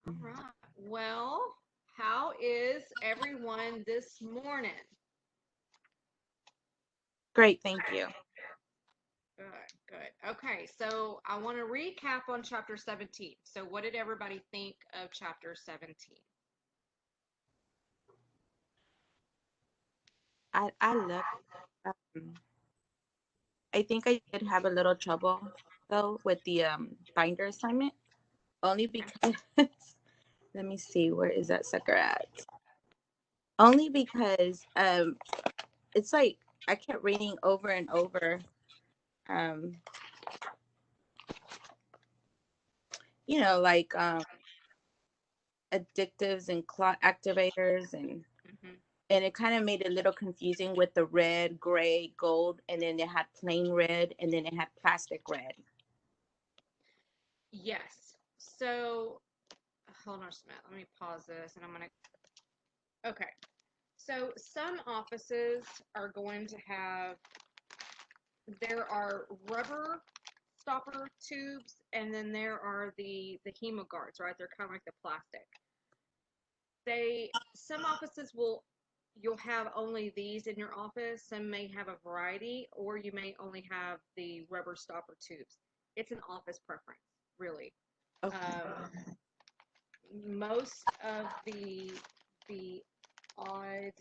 All right. Well, how is everyone this morning? Great, thank you. Good, good. Okay, so I want to recap on chapter 17. So, what did everybody think of chapter 17? I love. Um, I think I did have a little trouble though with the binder assignment, only Okay. because let me see, where is that sucker at? Only because it's like I kept reading over and over, um, like addictives and clot activators, Hmm. and it kind of made it a little confusing with the red, gray, gold, and then it had plain red, and then it had plastic red. Yes. So, hold on just a minute. Let me pause this and I'm going to. Okay. So, some offices are going to have, there are rubber stopper tubes, and then there are the hemoguards, right? They're kind of like the plastic. Some offices will, you'll have only these in your office. Some may have a variety, or you may only have the rubber stopper tubes. It's an office preference, really. Okay. Um, Most of the odd,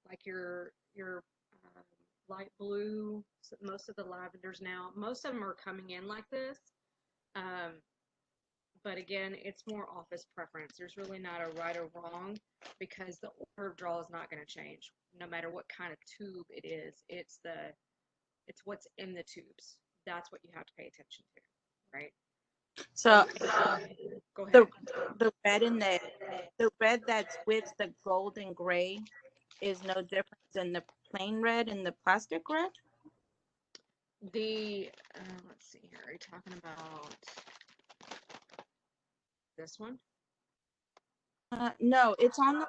like your um, light blue, most of the lavenders now, most of them are coming in like this. Um, but again, it's more office preference. There's really not a right or wrong because the order of draw is not going to change no matter what kind of tube it is. It's what's in the tubes. That's what you have to pay attention to, right? So So go the ahead. the red in the red that's with the gold and gray is no different than the plain red and the plastic red. The let's see here. Are you talking about this one? No, it's on the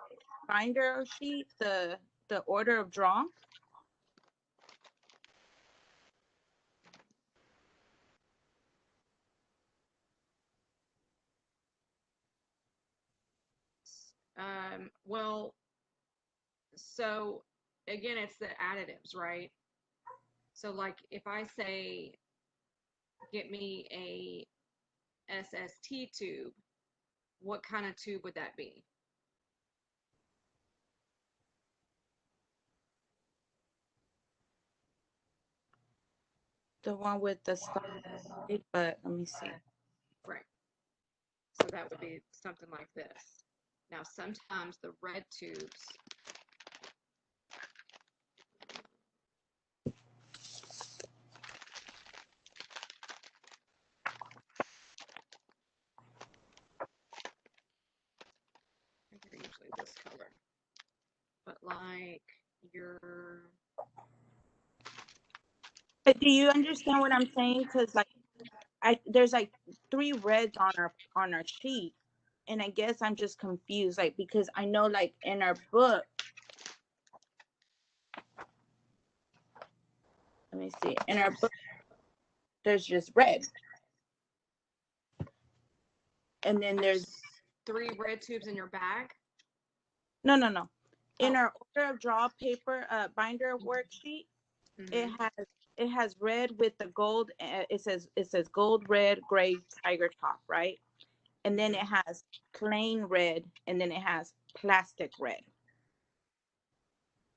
binder sheet. The order of draw. Well, so again, it's the additives, right? So like if I say get me a SST tube, what kind of tube would that be? The one with the star. But let me see. Right. So that would be something like this. Now, sometimes the red tubes, they're usually this color, but like your, Do you understand what I'm saying? Because like I there's like three reds on our sheet, and I guess I'm just confused. Like because I know like in our book, let me see. In our there's book, there's just red, and then there's there's three red tubes in your bag. no. In Oh, our order of draw paper binder worksheet, it mm-hmm. has red with the gold. It says gold, red, gray, tiger top, right? And then it Mm-hmm. has plain red, and then it has plastic red,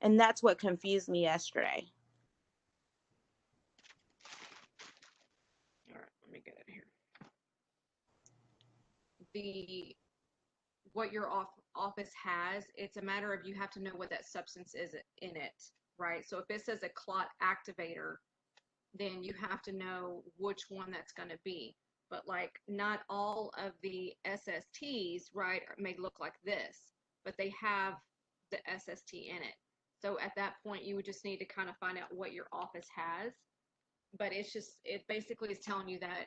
and that's what confused me yesterday. All right, let me get it here. The what your office has, it's a matter of you have to know what that substance is in it, right? So if it says a clot activator, then you have to know which one that's going to be. But like not all of the SSTs, right, may look like this, but they have the SST in it. So at that point, you would just need to kind of find out what your office has. But it's just, it basically is telling you that,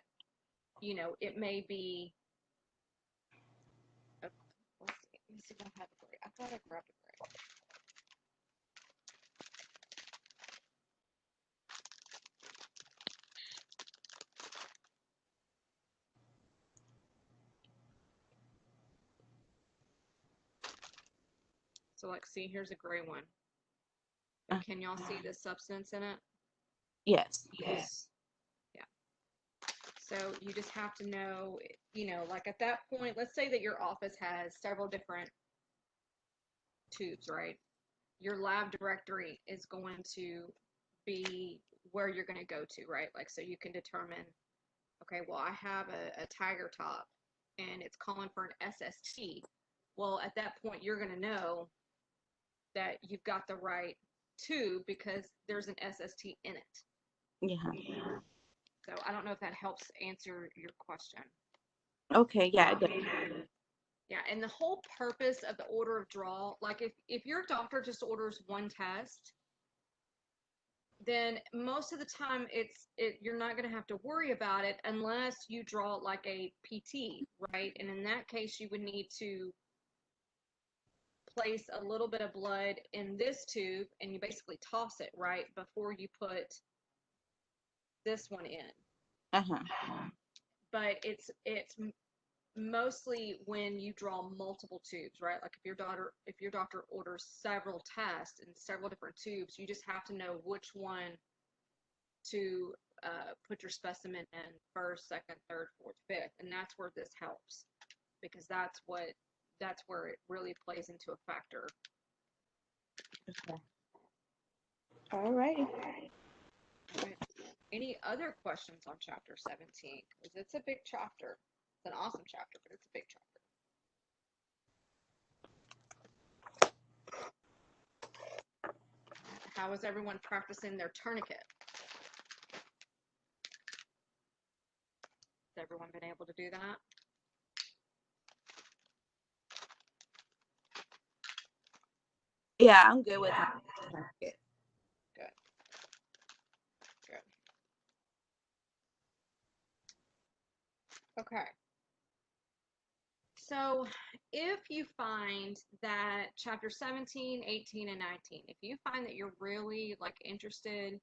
it may be. Uh, let's see if I have a gray. I thought I grabbed a gray. So like, see, here's a gray one. Uh, But can y'all see the substance in it? Yes. Yes. Yeah. So you just have to know, like at that point, let's say that your office has several different tubes, right? Your lab directory is going to be where you're going to go to, right? Like, so you can determine, okay, well, I have a Tiger Top and it's calling for an SST. Well, at that point, you're going to know that you've got the right tube because there's an SST in it. Yeah. So I don't know if that helps answer your question. Okay. Yeah. It does. Yeah, and the whole purpose of the order of draw, like if your doctor just orders one test, then most of the time you're not going to have to worry about it unless you draw like a PT, right? And in that case, you would need to place a little bit of blood in this tube and you basically toss it, right, before you put this one in. Uh-huh. But it's mostly when you draw multiple tubes, right? Like if your doctor orders several tests and several different tubes, you just have to know which one to put your specimen in first, second, third, fourth, fifth, and that's where this helps because that's where it really plays into a factor. Okay. All righty. Right. Any other questions on chapter 17? Because it's a big chapter. It's an awesome chapter, but it's a big chapter. How is everyone practicing their tourniquet? Has everyone been able to do that? Yeah, I'm good with my tourniquet. Good. Good. Okay. So if you find that chapter 17, 18, and 19, if you find that you're really like interested,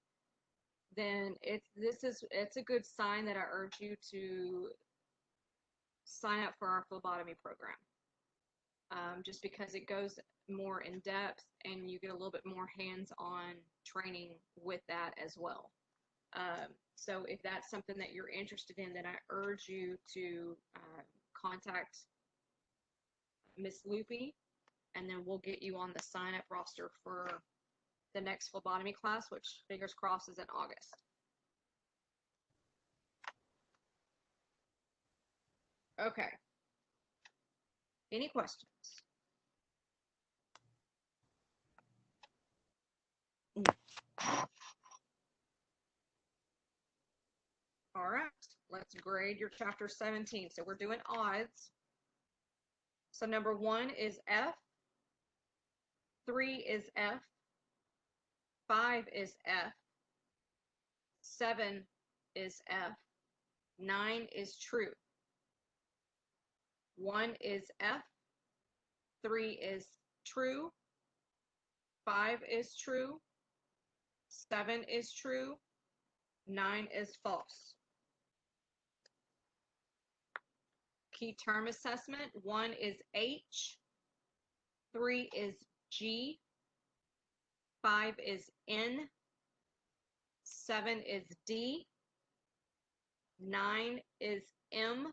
then it's a good sign that I urge you to sign up for our phlebotomy program. Just because it goes more in depth and you get a little bit more hands-on training with that as well. So if that's something that you're interested in, then I urge you to contact Miss Loopy, and then we'll get you on the sign-up roster for the next phlebotomy class, which fingers crossed is in August. Okay. Any questions? All right, let's grade your chapter 17. So we're doing odds. So number 1 is F, 3 is F, 5 is F, 7 is F, 9 is true. 1 is F, 3 is true, 5 is true, 7 is true, 9 is false. Key term assessment, 1 is H, 3 is G, 5 is N, 7 is D, 9 is M,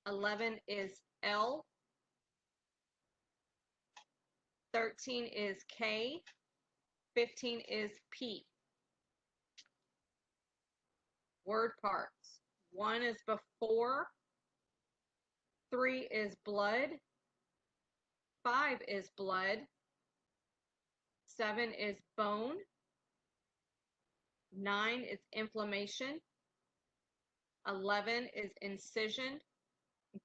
11 is L, 13 is K, 15 is P. Word parts. 1 is before, 3 is blood, 5 is blood, 7 is bone, 9 is inflammation, 11 is incision,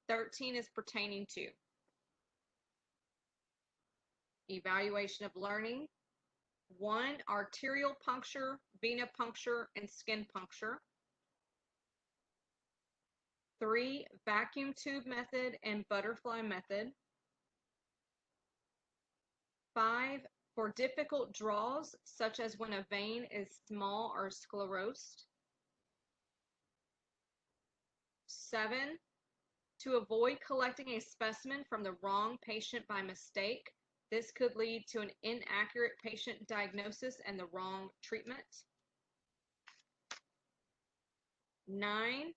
13 is pertaining to. Evaluation of learning. 1, arterial puncture, venipuncture, and skin puncture. 3, vacuum tube method and butterfly method. 5, for difficult draws, such as when a vein is small or sclerosed. 7, to avoid collecting a specimen from the wrong patient by mistake. This could lead to an inaccurate patient diagnosis and the wrong treatment. 9,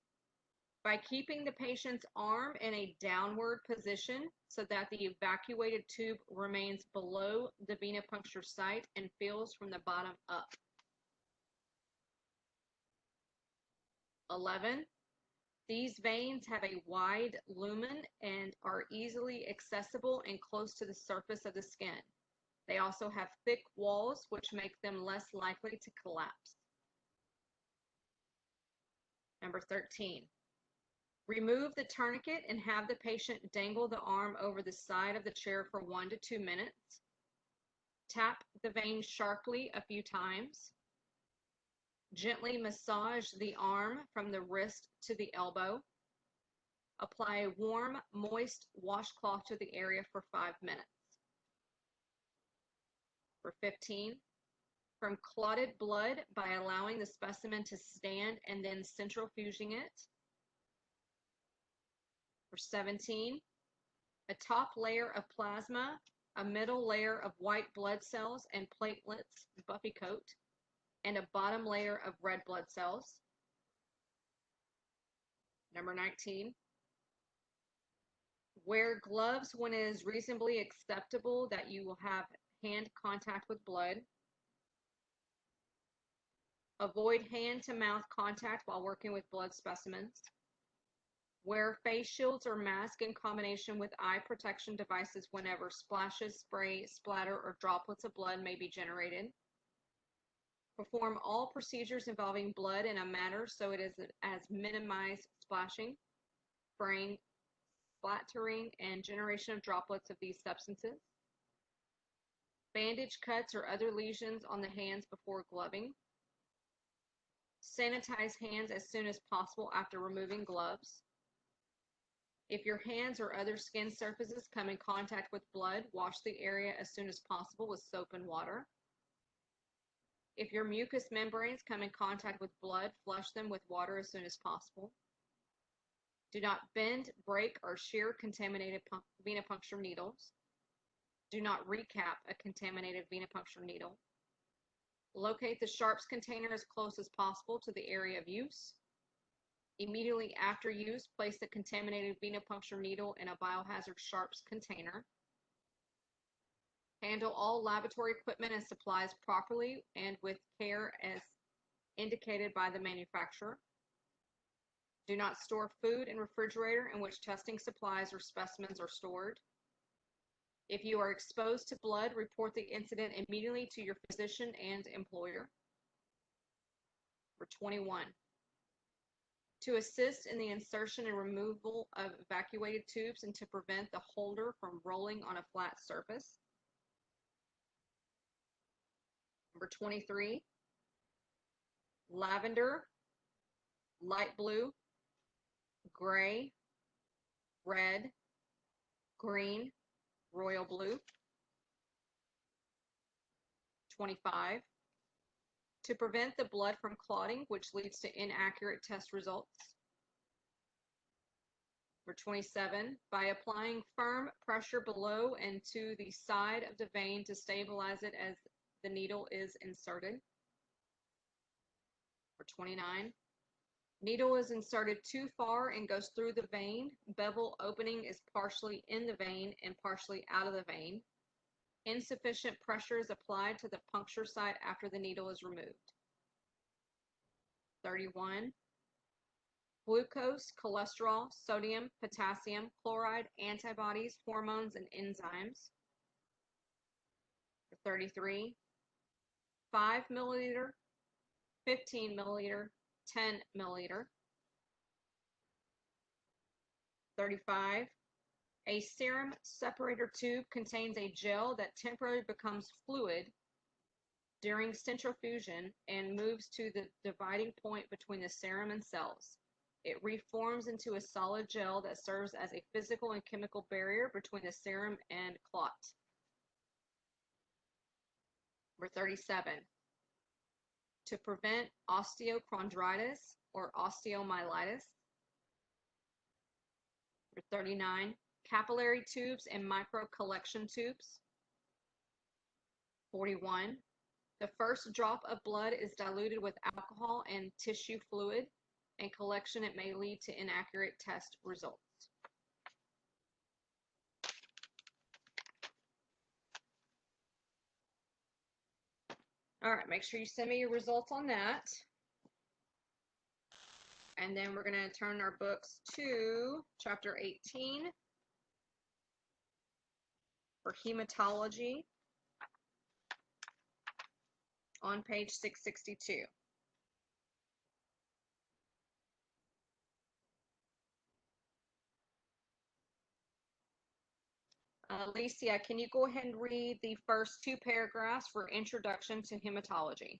by keeping the patient's arm in a downward position so that the evacuated tube remains below the venipuncture site and fills from the bottom up. 11, these veins have a wide lumen and are easily accessible and close to the surface of the skin. They also have thick walls, which make them less likely to collapse. Number 13, remove the tourniquet and have the patient dangle the arm over the side of the chair for 1 to 2 minutes. Tap the vein sharply a few times. Gently massage the arm from the wrist to the elbow. Apply a warm, moist washcloth to the area for 5 minutes. For 15, from clotted blood by allowing the specimen to stand and then centrifuging it. For 17, a top layer of plasma, a middle layer of white blood cells and platelets, buffy coat, and a bottom layer of red blood cells. Number 19, wear gloves when it is reasonably acceptable that you will have hand contact with blood. Avoid hand-to-mouth contact while working with blood specimens. Wear face shields or mask in combination with eye protection devices whenever splashes, spray, splatter, or droplets of blood may be generated. Perform all procedures involving blood in a manner so it is as minimized splashing, spraying, splattering, and generation of droplets of these substances. Bandage cuts or other lesions on the hands before gloving. Sanitize hands as soon as possible after removing gloves. If your hands or other skin surfaces come in contact with blood, wash the area as soon as possible with soap and water. If your mucous membranes come in contact with blood, flush them with water as soon as possible. Do not bend, break, or shear contaminated venipuncture needles. Do not recap a contaminated venipuncture needle. Locate the sharps container as close as possible to the area of use. Immediately after use, place the contaminated venipuncture needle in a biohazard sharps container. Handle all laboratory equipment and supplies properly and with care as indicated by the manufacturer. Do not store food in refrigerator in which testing supplies or specimens are stored. If you are exposed to blood, report the incident immediately to your physician and employer. Number 21. To assist in the insertion and removal of evacuated tubes and to prevent the holder from rolling on a flat surface. Number 23, lavender, light blue, gray, red, green, royal blue. 25, to prevent the blood from clotting, which leads to inaccurate test results. Number 27, by applying firm pressure below and to the side of the vein to stabilize it as the needle is inserted. Number 29, needle is inserted too far and goes through the vein. Bevel opening is partially in the vein and partially out of the vein. Insufficient pressure is applied to the puncture site after the needle is removed. 31, glucose, cholesterol, sodium, potassium, chloride, antibodies, hormones, and enzymes. 33, 5 milliliter, 15 milliliter, 10 milliliter. 35, a serum separator tube contains a gel that temporarily becomes fluid during centrifugation and moves to the dividing point between the serum and cells. It reforms into a solid gel that serves as a physical and chemical barrier between the serum and clot. Number 37, to prevent osteochondritis or osteomyelitis. Number 39, capillary tubes and micro collection tubes. 41. The first drop of blood is diluted with alcohol and tissue fluid. In collection, it may lead to inaccurate test results. All right, make sure you send me your results on that. And then we're going to turn our books to chapter 18 for hematology on page 662. Alicia, can you go ahead and read the first two paragraphs for Introduction to Hematology?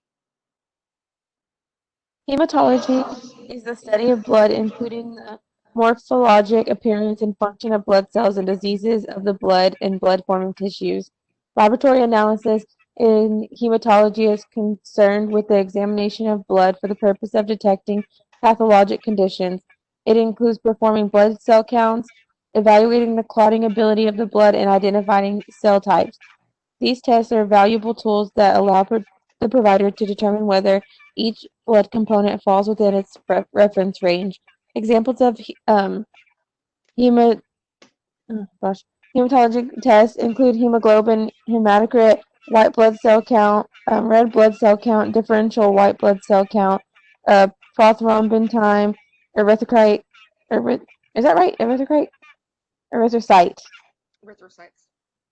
Hematology is the study of blood, including the morphologic appearance and function of blood cells and diseases of the blood and blood-forming tissues. Laboratory analysis in hematology is concerned with the examination of blood for the purpose of detecting pathologic conditions. It includes performing blood cell counts, evaluating the clotting ability of the blood, and identifying cell types. These tests are valuable tools that allow the provider to determine whether each blood component falls within its reference range. Examples of hema, hematologic tests include hemoglobin, hematocrit, white blood cell count, red blood cell count, differential white blood cell count, prothrombin time, erythrocyte. Is that right? Erythrocyte? Erythrocyte. Erythrocytes.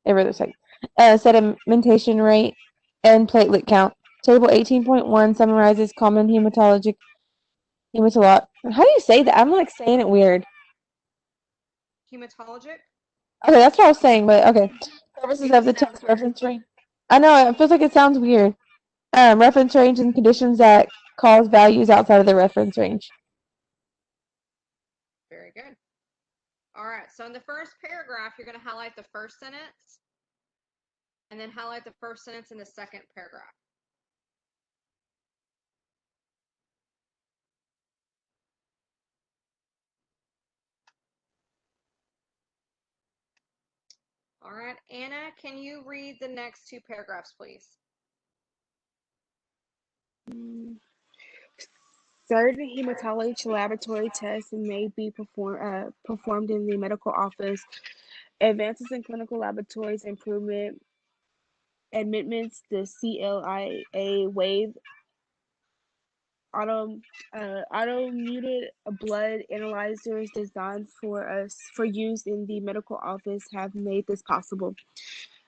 Erythrocyte. Sedimentation rate and platelet count. Table 18.1 summarizes common hematologic. How do you say that? I'm like saying it weird. Hematologic? Okay, that's what I was saying, but okay. Purposes of the text reference range. I know, it feels like it sounds weird. Reference range and conditions that cause values outside of the reference range. Very good. All right, so in the first paragraph, you're going to highlight the first sentence and then highlight the first sentence in the second paragraph. All right, Anna, can you read the next two paragraphs, please? Certain hematology laboratory tests may be performed in the medical office. Advances in clinical laboratories improvement admittments, the CLIA wave automated blood analyzers designed for use in the medical office have made this possible.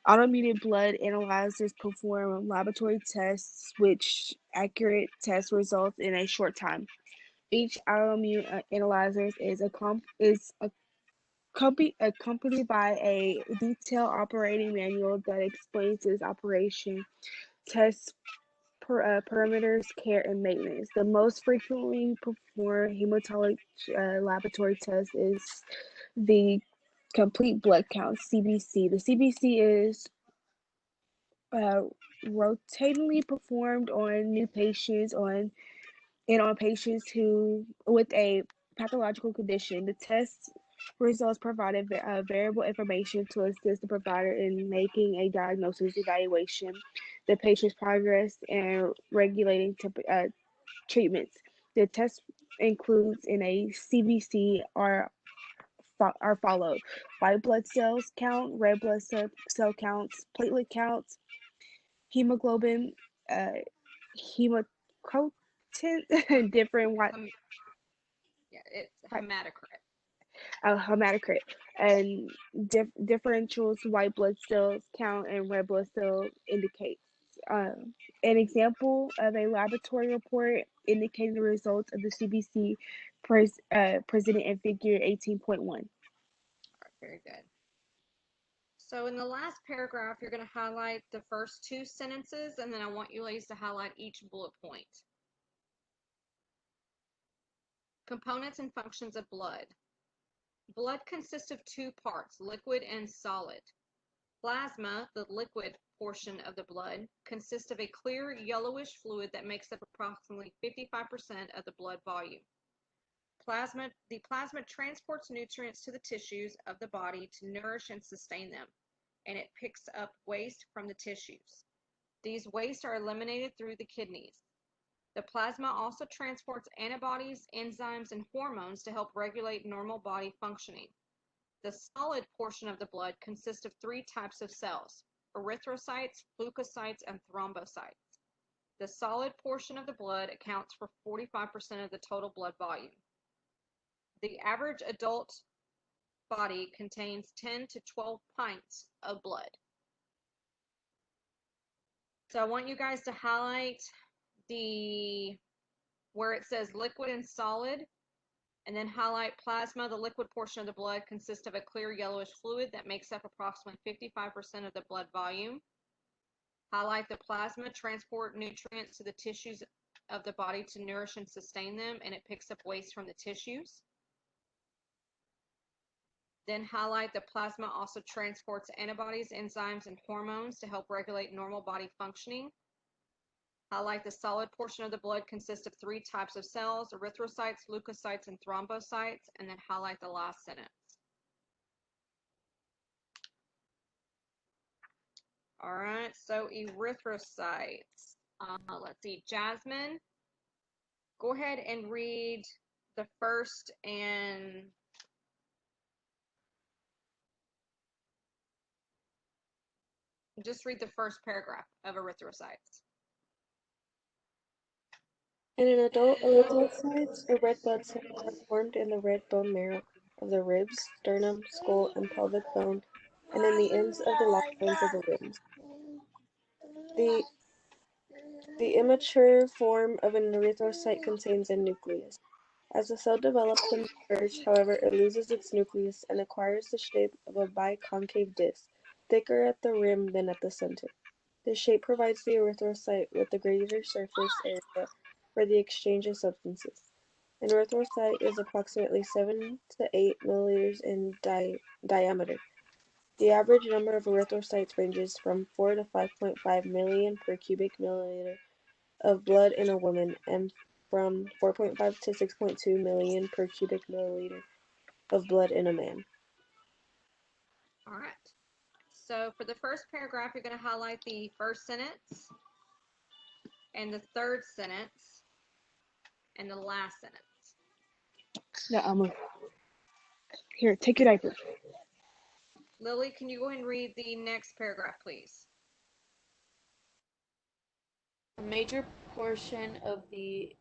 Automated blood analyzers perform laboratory tests, which accurate test results in a short time. Each autoimmune analyzer is accompanied by a detailed operating manual that explains its operation, tests parameters, care, and maintenance. The most frequently performed hematology laboratory test is the complete blood count (CBC). The CBC is rotatingly performed on new patients on patients who with a pathological condition. The test results provided variable information to assist the provider in making a diagnosis, evaluation, the patient's progress, and regulating treatments. The test includes in a CBC are followed: white blood cells count, red blood cell counts, platelet counts, hemoglobin, hemoglobin, different white. Yeah, it's hematocrit. Hematocrit, and differentials white blood cells count and red blood cell indicates. An example of a laboratory report indicating the results of the CBC presented in figure 18.1. All right, very good. So in the last paragraph, you're going to highlight the first two sentences, and then I want you ladies to highlight each bullet point. Components and functions of blood. Blood consists of two parts, liquid and solid. Plasma, the liquid portion of the blood, consists of a clear yellowish fluid that makes up approximately 55% of the blood volume. The plasma transports nutrients to the tissues of the body to nourish and sustain them, and it picks up waste from the tissues. These wastes are eliminated through the kidneys. The plasma also transports antibodies, enzymes, and hormones to help regulate normal body functioning. The solid portion of the blood consists of 3 types of cells: erythrocytes, leukocytes, and thrombocytes. The solid portion of the blood accounts for 45% of the total blood volume. The average adult body contains 10 to 12 pints of blood. So I want you guys to highlight where it says liquid and solid, and then highlight plasma. The liquid portion of the blood consists of a clear yellowish fluid that makes up approximately 55% of the blood volume. Highlight the plasma, transport nutrients to the tissues of the body to nourish and sustain them, and it picks up waste from the tissues. Then highlight the plasma also transports antibodies, enzymes, and hormones to help regulate normal body functioning. Highlight the solid portion of the blood consists of 3 types of cells: erythrocytes, leukocytes, and thrombocytes, and then highlight the last sentence. All right, so erythrocytes. Let's see, Jasmine, go ahead and read the first and just read the first paragraph of erythrocytes. In an adult, erythrocytes, or red blood cells, are formed in the red bone marrow of the ribs, sternum, skull, and pelvic bone, and in the ends of the long bones of the limbs. The immature form of an erythrocyte contains a nucleus. As the cell develops and matures, however, it loses its nucleus and acquires the shape of a biconcave disc, thicker at the rim than at the center. This shape provides the erythrocyte with a greater surface area for the exchange of substances. An erythrocyte is approximately 7 to 8 milliliters in diameter. The average number of erythrocytes ranges from 4 to 5.5 million per cubic milliliter of blood in a woman, and from 4.5 to 6.2 million per cubic milliliter of blood in a man. All right. So for the first paragraph, you're going to highlight the first sentence and the third sentence and the last sentence. No, here, take your diaper. Lily, can you go ahead and read the next paragraph, please? A major portion of the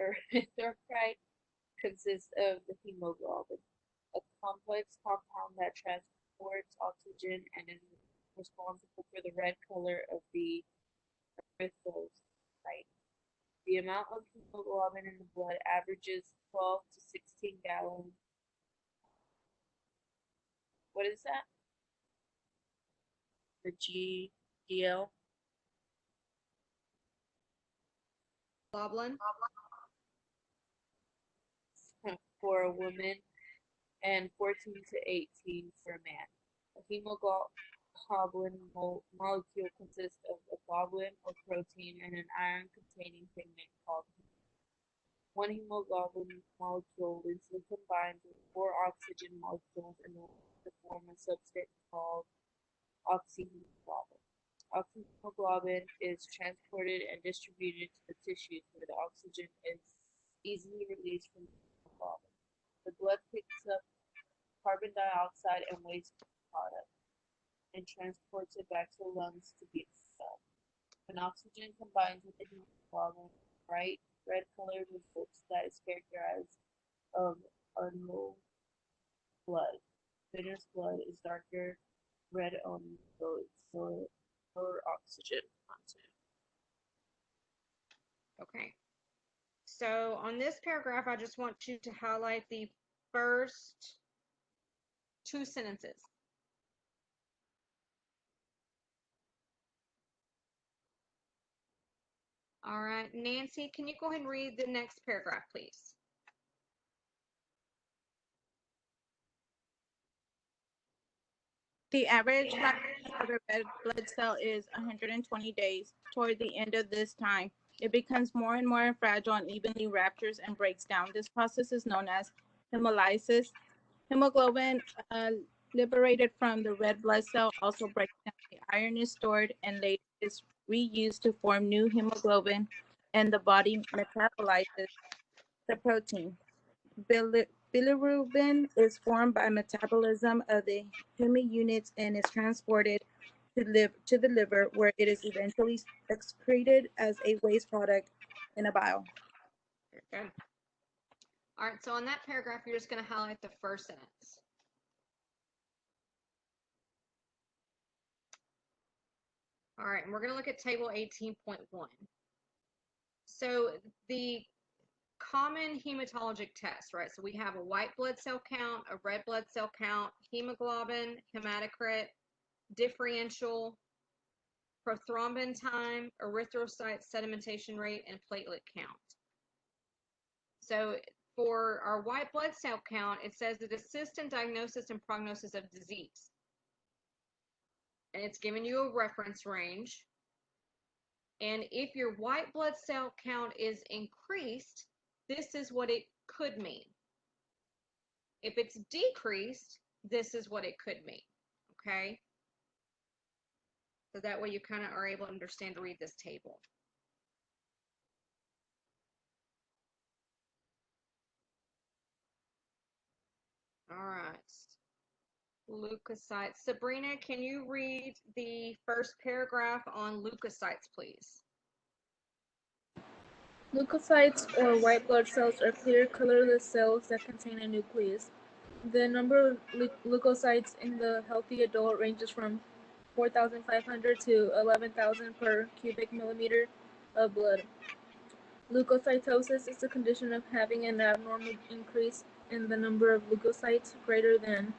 erythrocyte consists of the hemoglobin, a complex compound that transports oxygen and is responsible for the red color of the erythrocyte. The amount of hemoglobin in the blood averages 12 to 16 gallons. What is that? The GL? Globulin. For a woman and 14 to 18 for a man. A hemoglobin molecule consists of a globulin or protein and an iron-containing pigment called hemoglobin. One hemoglobin molecule loosely combines with 4 oxygen molecules in order to form a substance called oxyhemoglobin. Oxyhemoglobin is transported and distributed to the tissues where the oxygen is easily released from the hemoglobin. The blood picks up carbon dioxide and waste products and transports it back to the lungs to be expelled. When oxygen combines with the hemoglobin, bright red colored results that is characterized of unknown blood. Venous blood is darker red only, though it's lower oxygen content. Okay. So on this paragraph, I just want you to highlight the first 2 sentences. All right, Nancy, can you go ahead and read the next paragraph, please? The average lifespan of a red blood cell is 120 days. Toward the end of this time, it becomes more and more fragile and evenly ruptures and breaks down. This process is known as hemolysis. Hemoglobin liberated from the red blood cell also breaks down the iron is stored and later is reused to form new hemoglobin, and the body metabolizes the protein. Bilirubin is formed by metabolism of the heme units and is transported to the liver, where it is eventually excreted as a waste product in a bile. Very good. All right, so on that paragraph, you're just going to highlight the first sentence. All right, and we're going to look at table 18.1. So the common hematologic tests, right? So we have a white blood cell count, a red blood cell count, hemoglobin, hematocrit, differential, prothrombin time, erythrocyte sedimentation rate, and platelet count. So for our white blood cell count, it says it assists in diagnosis and prognosis of disease. And it's giving you a reference range. And if your white blood cell count is increased, this is what it could mean. If it's decreased, this is what it could mean, okay? So that way you kind of are able to understand to read this table. All right. Leukocytes. Sabrina, can you read the first paragraph on leukocytes, please? Leukocytes, or white blood cells, are clear, colorless cells that contain a nucleus. The number of leukocytes in the healthy adult ranges from 4,500 to 11,000 per cubic millimeter of blood. Leukocytosis is the condition of having an abnormal increase in the number of leukocytes greater than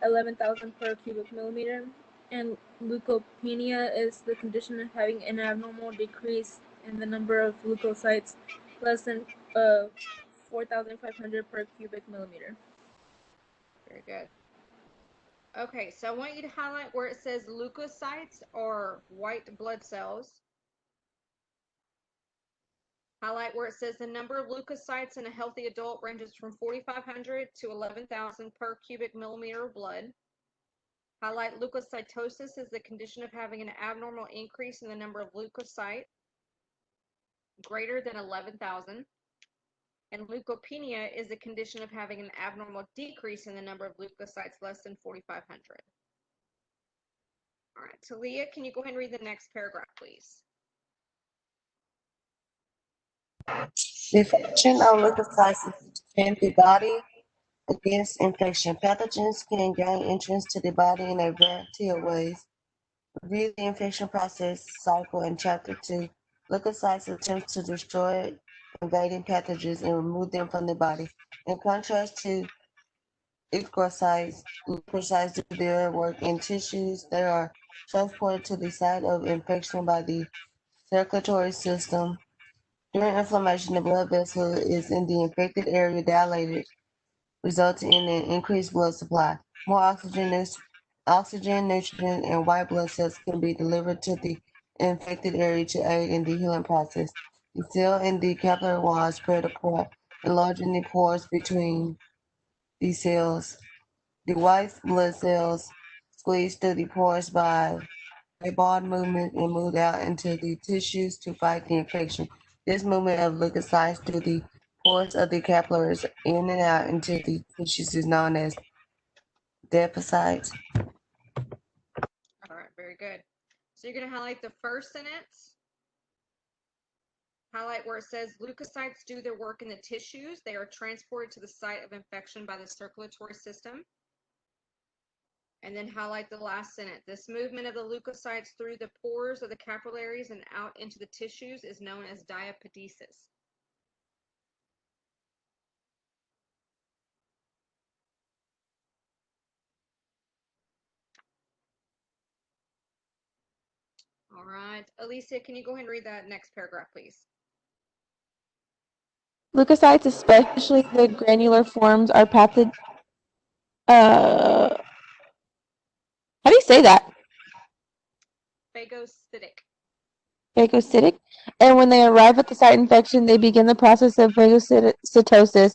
11,000 per cubic millimeter, and leukopenia is the condition of having an abnormal decrease in the number of leukocytes less than 4,500 per cubic millimeter. Very good. Okay, so I want you to highlight where it says leukocytes or white blood cells. Highlight where it says the number of leukocytes in a healthy adult ranges from 4,500 to 11,000 per cubic millimeter of blood. Highlight leukocytosis is the condition of having an abnormal increase in the number of leukocytes greater than 11,000. And leukopenia is the condition of having an abnormal decrease in the number of leukocytes less than 4,500. All right, Talia, can you go ahead and read the next paragraph, please? The function of leukocytes is to defend the body against infection. Pathogens can gain entrance to the body in a variety of ways. Review the infection process cycle in Chapter 2. Leukocytes attempt to destroy invading pathogens and remove them from the body. In contrast to leukocytes do their work in tissues. They are transported to the site of infection by the circulatory system. During inflammation, the blood vessel is in the infected area dilated, resulting in an increased blood supply. More oxygen, nitrogen, and white blood cells can be delivered to the infected area to aid in the healing process. The cell in the capillary wall spread apart, enlarging the pores between these cells. The white blood cells squeeze through the pores by a ball movement and move out into the tissues to fight the infection. This movement of leukocytes through the pores of the capillaries in and out into the tissues is known as depocytes. All right, very good. So you're going to highlight the first sentence. Highlight where it says leukocytes do their work in the tissues. They are transported to the site of infection by the circulatory system. And then highlight the last sentence. This movement of the leukocytes through the pores of the capillaries and out into the tissues is known as diapedesis. All right. Alicia, can you go ahead and read that next paragraph, please? Leukocytes, especially the granular forms, are how do you say that? Phagocytic. Phagocytic. And when they arrive at the site of infection, they begin the process of phagocytosis,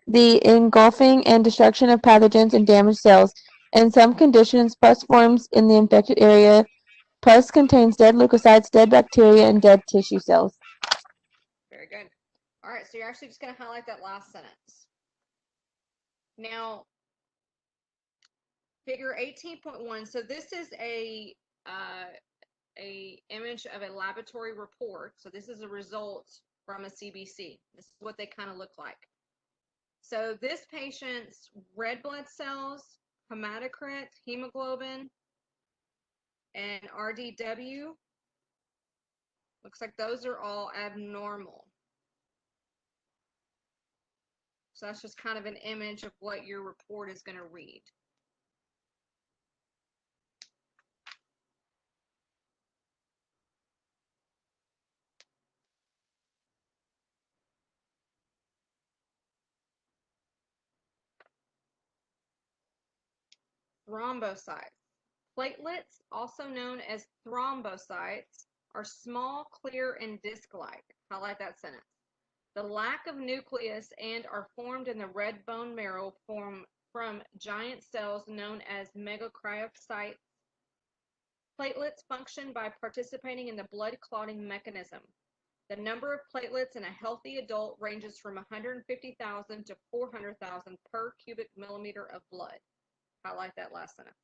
the engulfing and destruction of pathogens and damaged cells. In some conditions, pus forms in the infected area, Pus contains dead leukocytes, dead bacteria, and dead tissue cells. Very good. All right, so you're actually just going to highlight that last sentence. Now, figure 18.1. So this is a image of a laboratory report. So this is a result from a CBC. This is what they kind of look like. So this patient's red blood cells, hematocrit, hemoglobin, and RDW, looks like those are all abnormal. So that's just kind of an image of what your report is going to read. Thrombocytes. Platelets, also known as thrombocytes, are small, clear, and disc-like. Highlight that sentence. The lack of nucleus and are formed in the red bone marrow from giant cells known as megakaryocytes. Platelets function by participating in the blood clotting mechanism. The number of platelets in a healthy adult ranges from 150,000 to 400,000 per cubic millimeter of blood. Highlight that last sentence.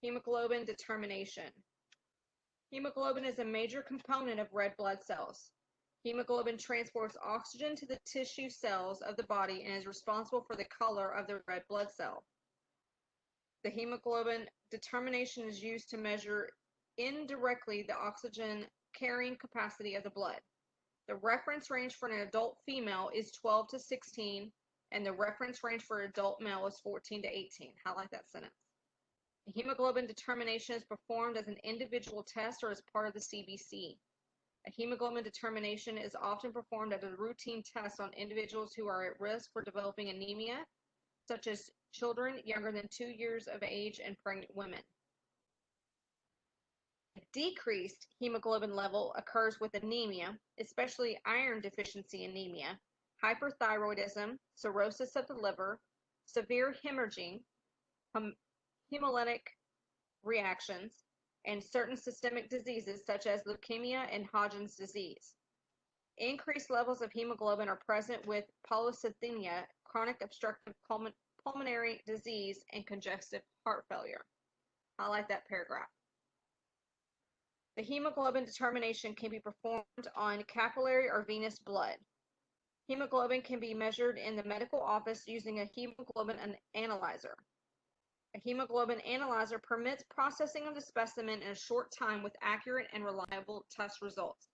Hemoglobin determination. Hemoglobin is a major component of red blood cells. Hemoglobin transports oxygen to the tissue cells of the body and is responsible for the color of the red blood cell. The hemoglobin determination is used to measure indirectly the oxygen carrying capacity of the blood. The reference range for an adult female is 12 to 16, and the reference range for an adult male is 14 to 18. Highlight that sentence. The hemoglobin determination is performed as an individual test or as part of the CBC. A hemoglobin determination is often performed as a routine test on individuals who are at risk for developing anemia, such as children younger than 2 years of age and pregnant women. A decreased hemoglobin level occurs with anemia, especially iron deficiency anemia, hyperthyroidism, cirrhosis of the liver, severe hemorrhaging, hemolytic reactions, and certain systemic diseases such as leukemia and Hodgkin's disease. Increased levels of hemoglobin are present with polycythemia, chronic obstructive pulmonary disease, and congestive heart failure. Highlight that paragraph. The hemoglobin determination can be performed on capillary or venous blood. Hemoglobin can be measured in the medical office using a hemoglobin analyzer. A hemoglobin analyzer permits processing of the specimen in a short time with accurate and reliable test results,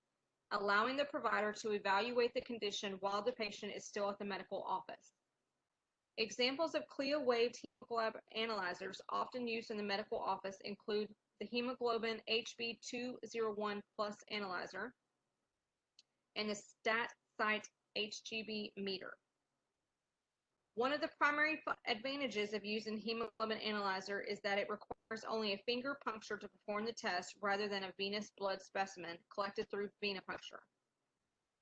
allowing the provider to evaluate the condition while the patient is still at the medical office. Examples of CLIA-waived hemoglobin analyzers often used in the medical office include the hemoglobin HB201 Plus analyzer and the StatSite HGB meter. One of the primary advantages of using hemoglobin analyzer is that it requires only a finger puncture to perform the test rather than a venous blood specimen collected through venipuncture.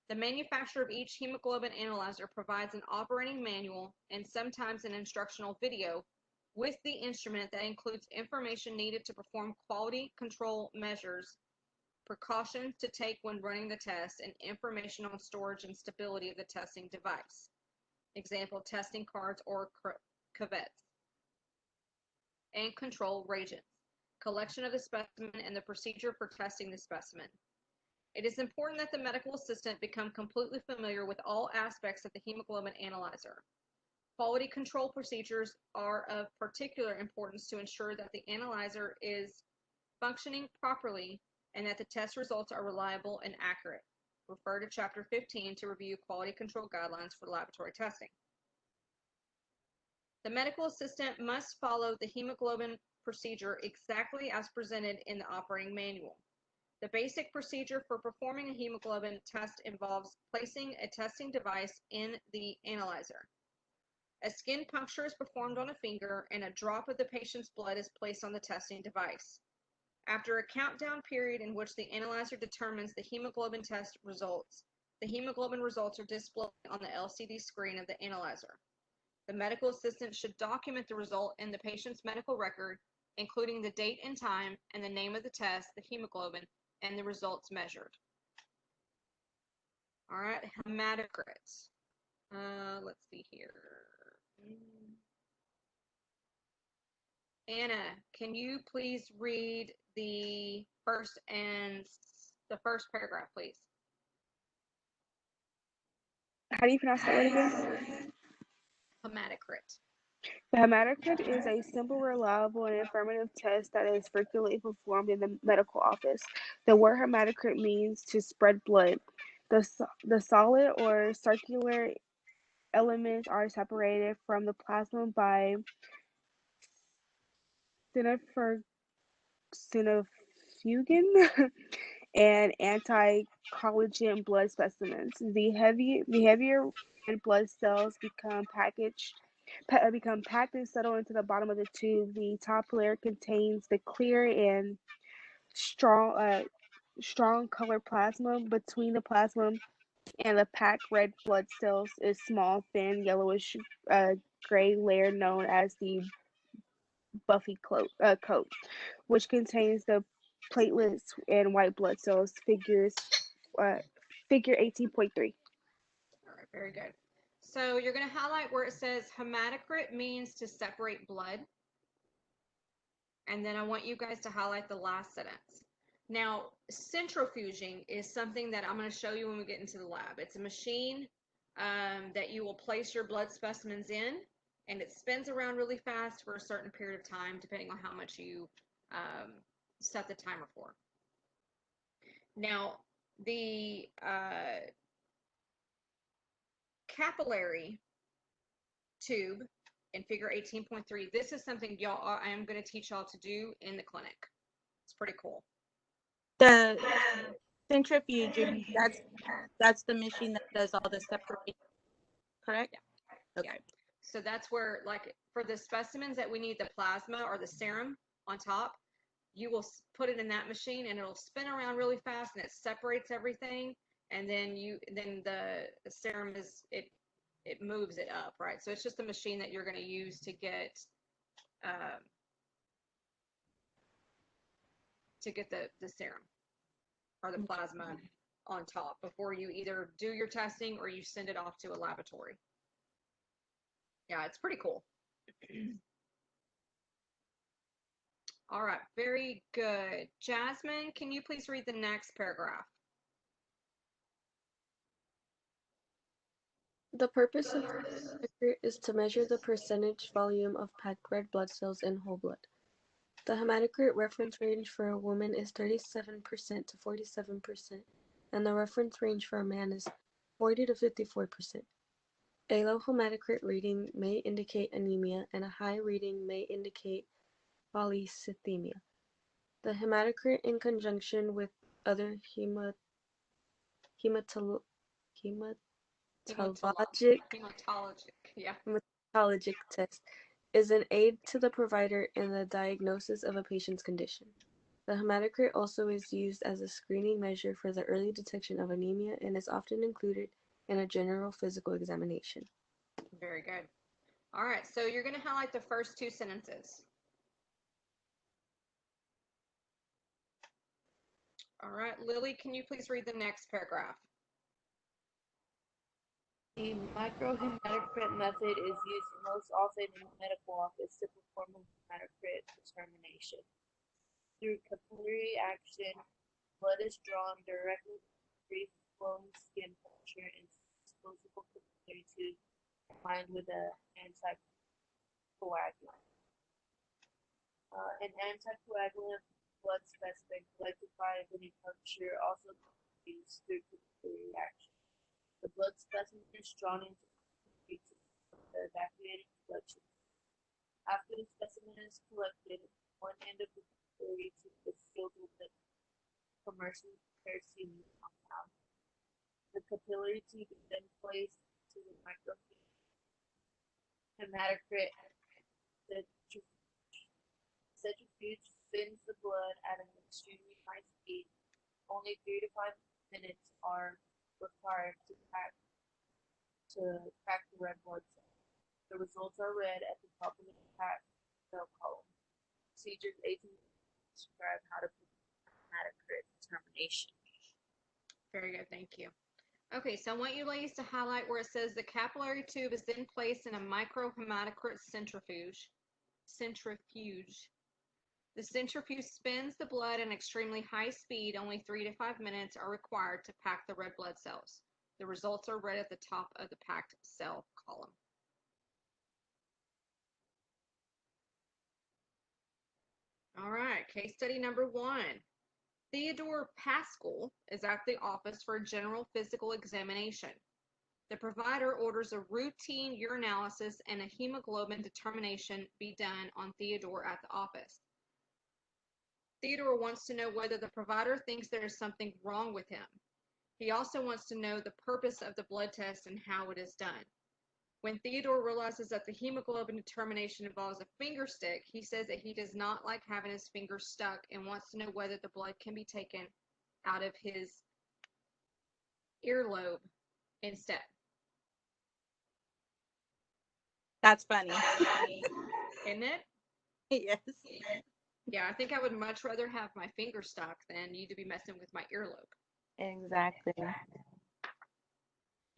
The manufacturer of each hemoglobin analyzer provides an operating manual and sometimes an instructional video with the instrument that includes information needed to perform quality control measures, precautions to take when running the test, and information on storage and stability of the testing device. Example, testing cards or cuvettes. And control reagents, collection of the specimen, and the procedure for testing the specimen. It is important that the medical assistant become completely familiar with all aspects of the hemoglobin analyzer. Quality control procedures are of particular importance to ensure that the analyzer is functioning properly and that the test results are reliable and accurate. Refer to Chapter 15 to review quality control guidelines for laboratory testing. The medical assistant must follow the hemoglobin procedure exactly as presented in the operating manual. The basic procedure for performing a hemoglobin test involves placing a testing device in the analyzer. A skin puncture is performed on a finger and a drop of the patient's blood is placed on the testing device. After a countdown period in which the analyzer determines the hemoglobin test results, the hemoglobin results are displayed on the LCD screen of the analyzer. The medical assistant should document the result in the patient's medical record including the date and time and the name of the test, the hemoglobin, and the results measured. All right, hematocrit. Let's see here. Anna, can you please read the first paragraph, please? How do you pronounce that word again? Hematocrit. The hematocrit is a simple, reliable, and informative test that is frequently performed in the medical office. The word hematocrit means to spread blood. The solid or circular elements are separated from the plasma by centrifugal and anti-coagulant blood specimens. The heavier red blood cells become packed and settle into the bottom of the tube. The top layer contains the clear and strong colored plasma. Between the plasma and the packed red blood cells is small, thin, yellowish gray layer known as the buffy coat, which contains the platelets and white blood cells. Figure 18.3. All right, very good. So you're going to highlight where it says hematocrit means to separate blood. And then I want you guys to highlight the last sentence. Now, centrifuging is something that I'm going to show you when we get into the lab. It's a machine that you will place your blood specimens in, and it spins around really fast for a certain period of time, depending on how much you set the timer for. Now, the capillary tube in figure 18.3, this is something I am going to teach y'all to do in the clinic. It's pretty cool. The centrifuging, that's the machine that does all the separation, correct? Yeah. Okay. So that's where, like, for the specimens that we need the plasma or the serum on top, you will put it in that machine and it'll spin around really fast and it separates everything, and then the serum it moves it up, right? So it's just a machine that you're going to use to get the serum or the plasma on top before you either do your testing or you send it off to a laboratory. Yeah, it's pretty cool. All right, very good. Jasmine, can you please read the next paragraph? The purpose of the hematocrit is to measure the percentage volume of packed red blood cells in whole blood. The hematocrit reference range for a woman is 37% to 47%, and the reference range for a man is 40 to 54%. A low hematocrit reading may indicate anemia, and a high reading may indicate polycythemia. The hematocrit, in conjunction with other hematologic Yeah. hematologic test, is an aid to the provider in the diagnosis of a patient's condition. The hematocrit also is used as a screening measure for the early detection of anemia and is often included in a general physical examination. Very good. All right, so you're going to highlight the first two sentences. All right, Lily, can you please read the next paragraph? The microhematocrit method is used most often in the medical office to perform a hematocrit determination. Through capillary action, blood is drawn directly from free-flowing skin pressure and disposable capillary tube lined with an anticoagulant. An anticoagulant blood specimen collected by venipuncture also contributes through capillary action. The blood specimen is drawn into the evacuating blood tube. After the specimen is collected, one end of the capillary tube is filled with the commercially prepared semen compound. The capillary tube is then placed into the hematocrit centrifuge spins the blood at an extremely high speed. Only 3 to 5 minutes are required to crack the red blood cell. The results are read at the top of the packed cell column. procedures agents describe how to perform hematocrit determination. Very good, thank you. Okay, so I want you ladies to highlight where it says the capillary tube is then placed in a microhematocrit centrifuge. The centrifuge spins the blood at an extremely high speed. Only 3 to 5 minutes are required to pack the red blood cells. The results are read at the top of the packed cell column. All right, case study number 1. Theodore Pascal is at the office for a general physical examination. The provider orders a routine urinalysis and a hemoglobin determination be done on Theodore at the office. Theodore wants to know whether the provider thinks there is something wrong with him. He also wants to know the purpose of the blood test and how it is done. When Theodore realizes that the hemoglobin determination involves a finger stick, he says that he does not like having his finger stuck and wants to know whether the blood can be taken out of his earlobe instead. That's funny. Isn't it? Yes. Yeah, I think I would much rather have my finger stuck than you to be messing with my earlobe. Exactly.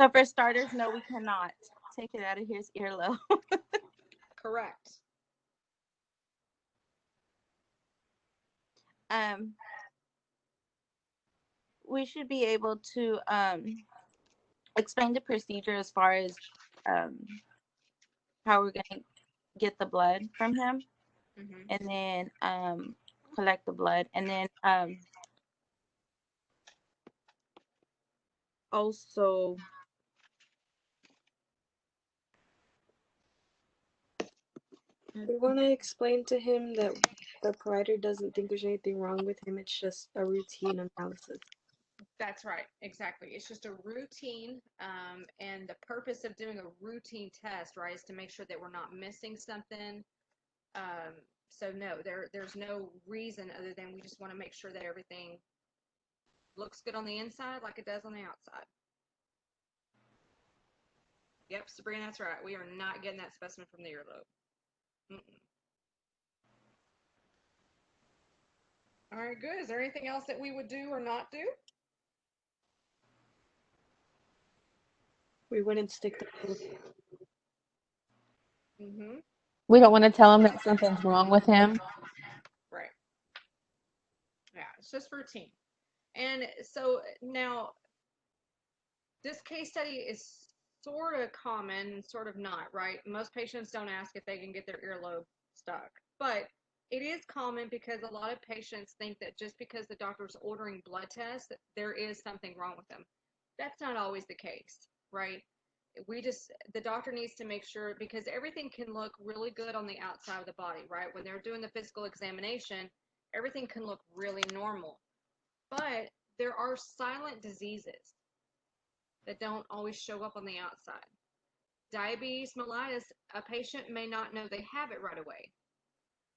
So for starters, no, we cannot take it out of his earlobe. Correct. We should be able to explain the procedure as far as how we're gonna get the blood from him, and then collect the blood, and then also We want to explain to him that the provider doesn't think there's anything wrong with him. It's just a routine analysis. That's right, exactly. It's just a routine, and the purpose of doing a routine test, right, is to make sure that we're not missing something. So no, there's no reason other than we just want to make sure that everything looks good on the inside like it does on the outside. Yep, Sabrina, that's right. We are not getting that specimen from the earlobe. All right, good. Is there anything else that we would do or not do? We wouldn't stick the We don't want to tell him that something's wrong with him. Right. Yeah, it's just routine. And so now, this case study is sort of common, sort of not, right? Most patients don't ask if they can get their earlobe stuck. But it is common because a lot of patients think that just because the doctor's ordering blood tests, that there is something wrong with them. That's not always the case, right? The doctor needs to make sure, because everything can look really good on the outside of the body, right? When they're doing the physical examination, everything can look really normal. But there are silent diseases that don't always show up on the outside. Diabetes mellitus, a patient may not know they have it right away.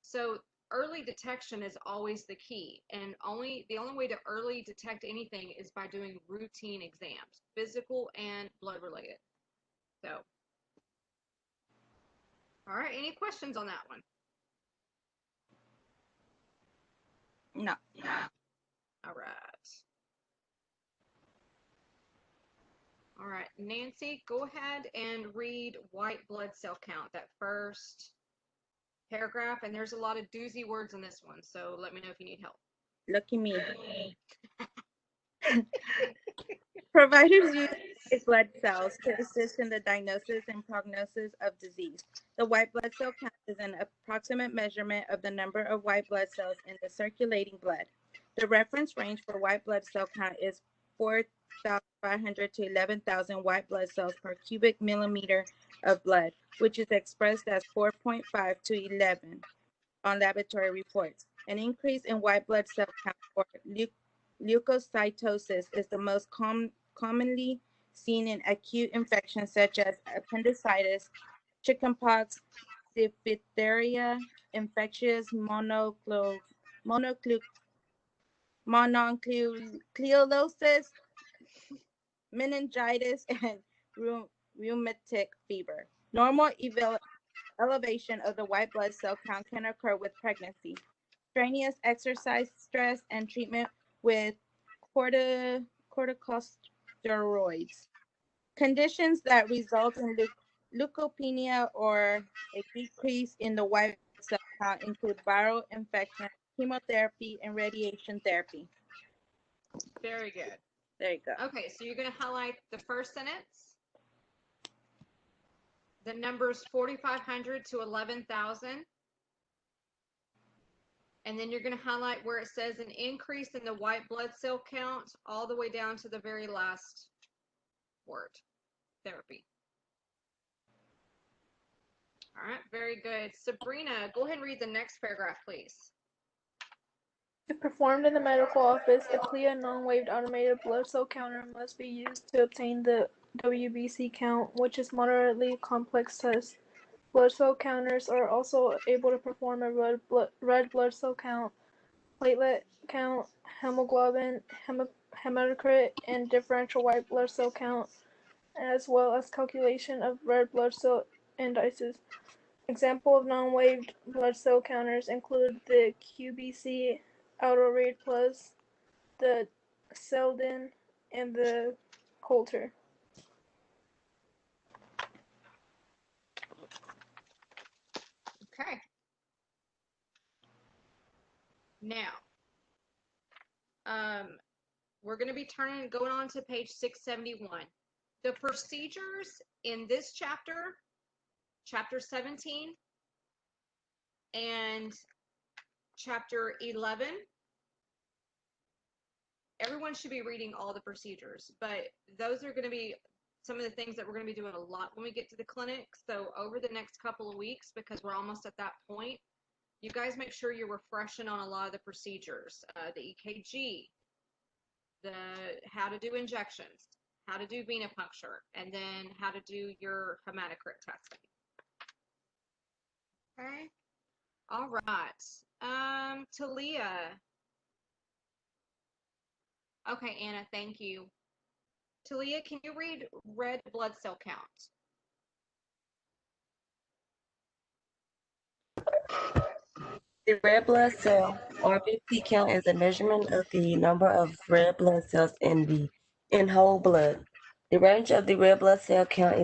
So early detection is always the key, and the only way to early detect anything is by doing routine exams, physical and blood related. So, all right, any questions on that one? no. All right. All right, Nancy, go ahead and read white blood cell count, that first paragraph, and there's a lot of doozy words in this one, so let me know if you need help. Lucky me. Providers use white blood cells to assist in the diagnosis and prognosis of disease. The white blood cell count is an approximate measurement of the number of white blood cells in the circulating blood. The reference range for white blood cell count is 4,500 to 11,000 white blood cells per cubic millimeter of blood, which is expressed as 4.5 to 11 on laboratory reports. An increase in white blood cell count or leukocytosis is the most commonly seen in acute infections such as appendicitis, chickenpox, diphtheria, infectious mononucleosis, meningitis, and rheumatic fever. Normal elevation of the white blood cell count can occur with pregnancy, strenuous exercise, stress, and treatment with corticosteroids. Conditions that result in leukopenia or a decrease in the white blood cell count include viral infection, chemotherapy, and radiation therapy. Very good. There you go. Okay, so you're going to highlight the first sentence, the numbers 4,500 to 11,000. And then you're going to highlight where it says an increase in the white blood cell count all the way down to the very last word, therapy. All right, very good. Sabrina, go ahead and read the next paragraph, please. If performed in the medical office, a CLIA non-waved automated blood cell counter must be used to obtain the WBC count, which is moderately complex test. Blood cell counters are also able to perform a red blood cell count, platelet count, hemoglobin, hematocrit, and differential white blood cell count, as well as calculation of red blood cell indices. Example of non-waved blood cell counters include the QBC Autoread Plus, the Selden, and the Holter. Okay. Now, we're going to be going on to page 671. The procedures in this chapter, chapter 17, and chapter 11, everyone should be reading all the procedures, but those are going to be some of the things that we're going to be doing a lot when we get to the clinic. So over the next couple of weeks, because we're almost at that point, you guys make sure you're refreshing on a lot of the procedures, the EKG, the how to do injections, how to do venipuncture, and then how to do your hematocrit testing. Okay. All right. Talia. Okay, Anna, thank you. Talia, can you read red blood cell count? The red blood cell RBC count is a measurement of the number of red blood cells in whole blood. The range of the red blood cell count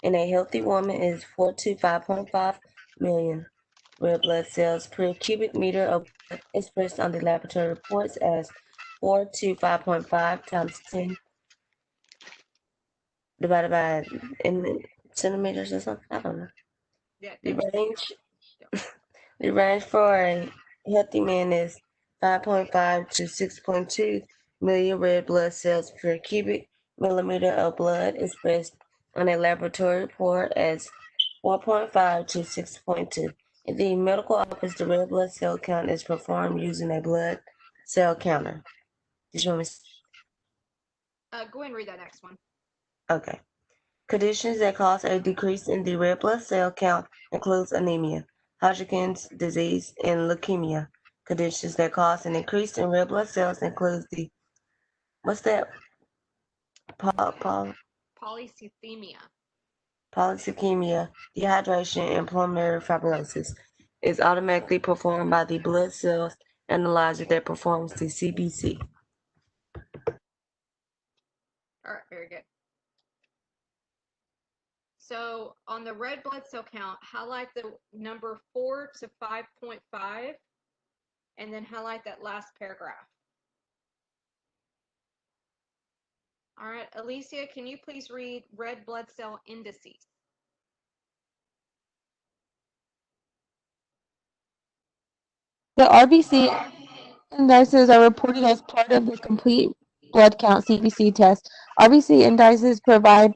in a healthy woman is 4 to 5.5 million red blood cells per cubic meter of blood, expressed on the laboratory reports as 4 to 5.5 times 10 divided by in centimeters or something. I don't know. Yeah, The range for a healthy man is 5.5 to 6.2 million red blood cells per cubic millimeter of blood, expressed on a laboratory report as 4.5 to 6.2. In the medical office, the red blood cell count is performed using a blood cell counter. Did you want me to? Go ahead and read that next one. Okay. Conditions that cause a decrease in the red blood cell count includes anemia, Hodgkin's disease, and leukemia. Conditions that cause an increase in red blood cells includes the what's that? Polycythemia. Polycythemia, dehydration, and pulmonary fibrosis is automatically performed by the blood cells analyzer that performs the CBC. All right, very good. So on the red blood cell count, highlight the number 4 to 5.5, and then highlight that last paragraph. All right, Alicia, can you please read red blood cell indices? The RBC indices are reported as part of the complete blood count CBC test. RBC indices provide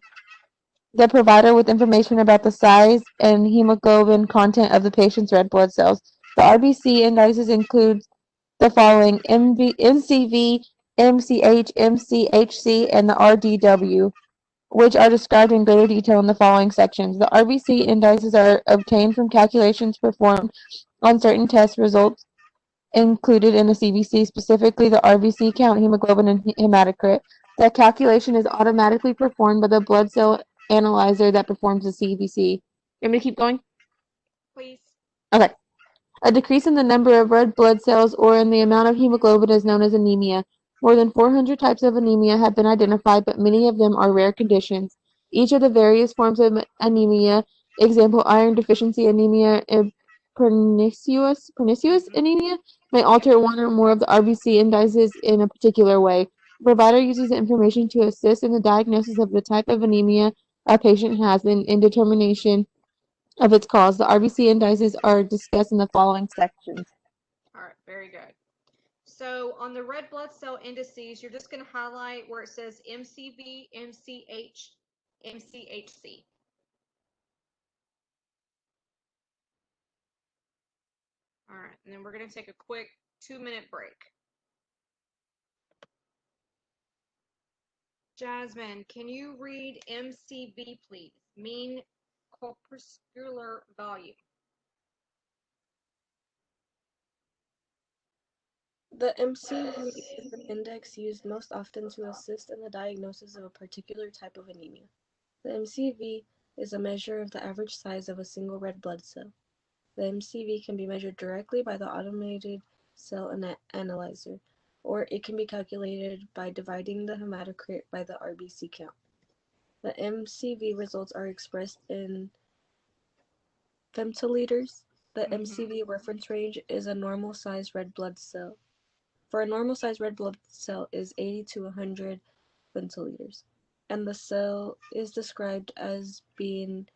the provider with information about the size and hemoglobin content of the patient's red blood cells. The RBC indices include the following: MCV, MCH, MCHC, and the RDW, which are described in greater detail in the following sections. The RBC indices are obtained from calculations performed on certain test results included in the CBC, specifically the RBC count, hemoglobin, and hematocrit. The calculation is automatically performed by the blood cell analyzer that performs the CBC. You want me to keep going? please? Okay. A decrease in the number of red blood cells or in the amount of hemoglobin is known as anemia. More than 400 types of anemia have been identified, but many of them are rare conditions. Each of the various forms of anemia, example iron deficiency anemia and pernicious anemia, may alter one or more of the RBC indices in a particular way. The provider uses the information to assist in the diagnosis of the type of anemia a patient has and in determination of its cause. The RBC indices are discussed in the following sections. All right, very good. So on the red blood cell indices, you're just going to highlight where it says MCV, MCH, MCHC. All right, and then we're going to take a quick 2-minute break. Jasmine, can you read MCV, please? Mean corpuscular volume. The MCV is the index used most often to assist in the diagnosis of a particular type of anemia. The MCV is a measure of the average size of a single red blood cell. The MCV can be measured directly by the automated cell analyzer, or it can be calculated by dividing the hematocrit by the RBC count. The MCV results are expressed in femtoliters. The MCV reference range is a normal size red blood cell. For a normal size red blood cell is 80 to 100 femtoliters, and the cell is described as being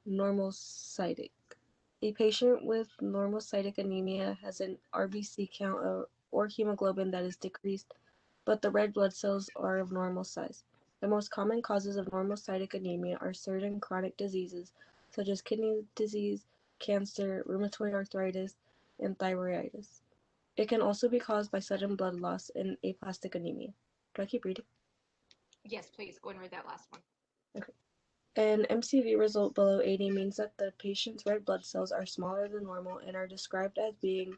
normocytic. A patient with normocytic anemia has an RBC count or hemoglobin that is decreased, but the red blood cells are of normal size. The most common causes of normocytic anemia are certain chronic diseases such as kidney disease, cancer, rheumatoid arthritis, and thyroiditis. It can also be caused by sudden blood loss and aplastic anemia. Do I keep reading? Yes, please go and read that last one. Okay. An MCV result below 80 means that the patient's red blood cells are smaller than normal and are described as being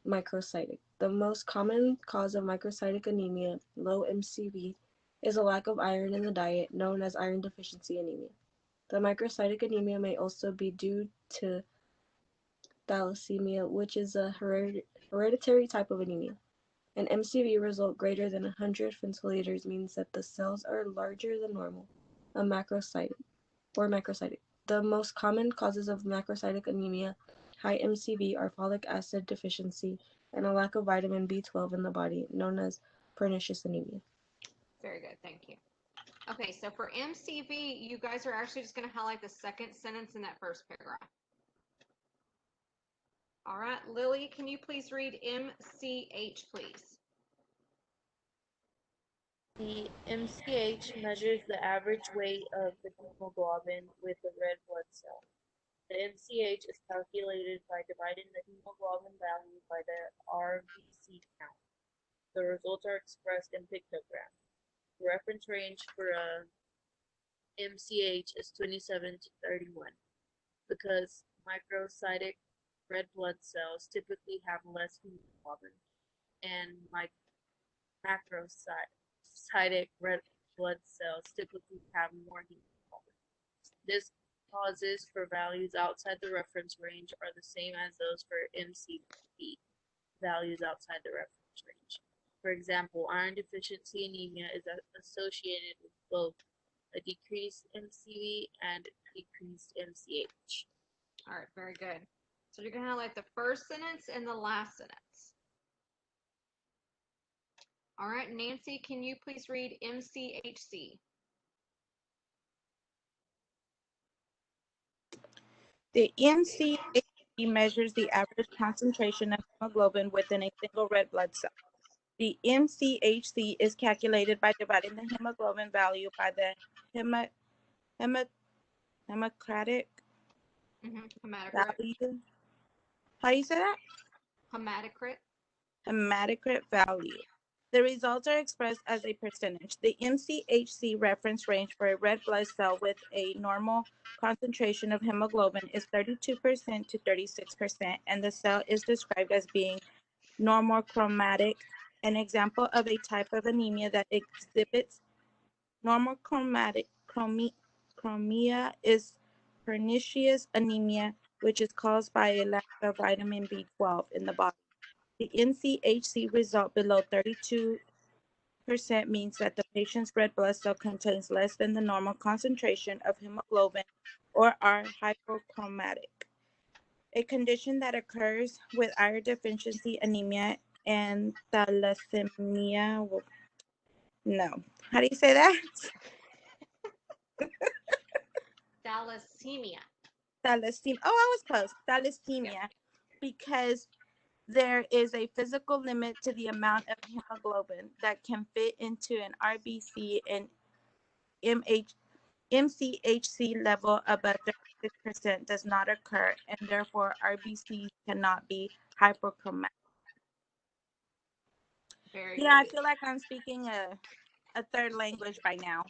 microcytic. The most common cause of microcytic anemia, low MCV, is a lack of iron in the diet, known as iron deficiency anemia. The microcytic anemia may also be due to thalassemia, which is a hereditary type of anemia. An MCV result greater than 100 femtoliters means that the cells are larger than normal, a macrocytic. The most common causes of macrocytic anemia, high MCV, are folic acid deficiency and a lack of vitamin B12 in the body, known as pernicious anemia. Very good, thank you. Okay, so for MCV, you guys are actually just going to highlight the second sentence in that first paragraph. All right, Lily, can you please read MCH, please? The MCH measures the average weight of the hemoglobin with a red blood cell. The MCH is calculated by dividing the hemoglobin value by the RBC count. The results are expressed in pictograms. The reference range for a MCH is 27 to 31 because microcytic red blood cells typically have less hemoglobin and macrocytic red blood cells typically have more hemoglobin. This causes for values outside the reference range are the same as those for MCV values outside the reference range. For example, iron deficiency anemia is associated with both a decreased MCV and decreased MCH. All right, very good. So you're going to highlight the first sentence and the last sentence. All right, Nancy, can you please read MCHC? The MCHC measures the average concentration of hemoglobin within a single red blood cell. The MCHC is calculated by dividing the hemoglobin value by the hematocrit value. How do you say that? Hematocrit. Hematocrit value. The results are expressed as a percentage. The MCHC reference range for a red blood cell with a normal concentration of hemoglobin is 32% to 36%, and the cell is described as being normochromatic, an example of a type of anemia that exhibits normochromatic chromia is pernicious anemia, which is caused by a lack of vitamin B12 in the body. The NCHC result below 32% means that the patient's red blood cell contains less than the normal concentration of hemoglobin or are hypochromatic, a condition that occurs with iron deficiency anemia and thalassemia. No. How do you say that? Thalassemia. Thalassemia. Oh, I was close. Thalassemia. Because there is a physical limit to the amount of hemoglobin that can fit into an RBC, and MCHC level above 36% does not occur, and therefore RBC cannot be hyperchromatic. Very Yeah, I good. feel like I'm speaking a third language by now.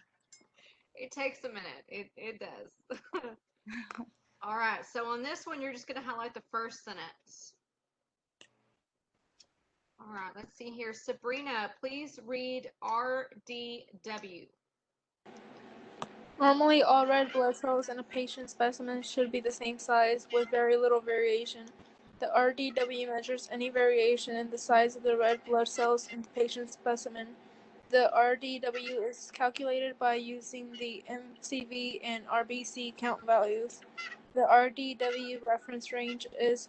It takes a minute. It does. All right. So on this one, you're just going to highlight the first sentence. All right. Let's see here. Sabrina, please read RDW. Normally, all red blood cells in a patient specimen should be the same size, with very little variation. The RDW measures any variation in the size of the red blood cells in the patient specimen. The RDW is calculated by using the MCV and RBC count values. The RDW reference range is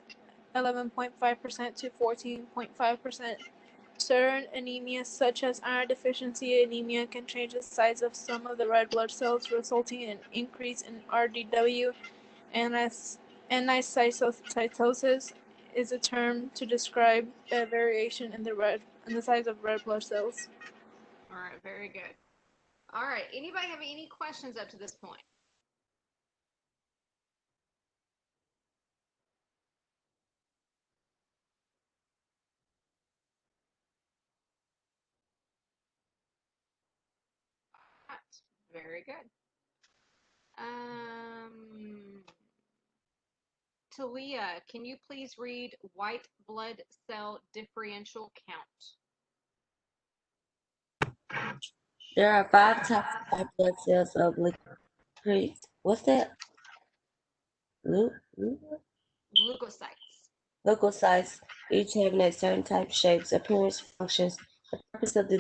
11.5% to 14.5%. Certain anemias, such as iron deficiency anemia, can change the size of some of the red blood cells, resulting in an increase in RDW. Anisocytosis is a term to describe a variation in the size of red blood cells. All right. Very good. All right. Anybody have any questions up to this point? All right. Very good. Talia, can you please read white blood cell differential count? There are 5 types of white blood cells of liquid. What's that? Leukocytes. Leukocytes, each having a certain type, shapes, appearance, functions. The purpose of the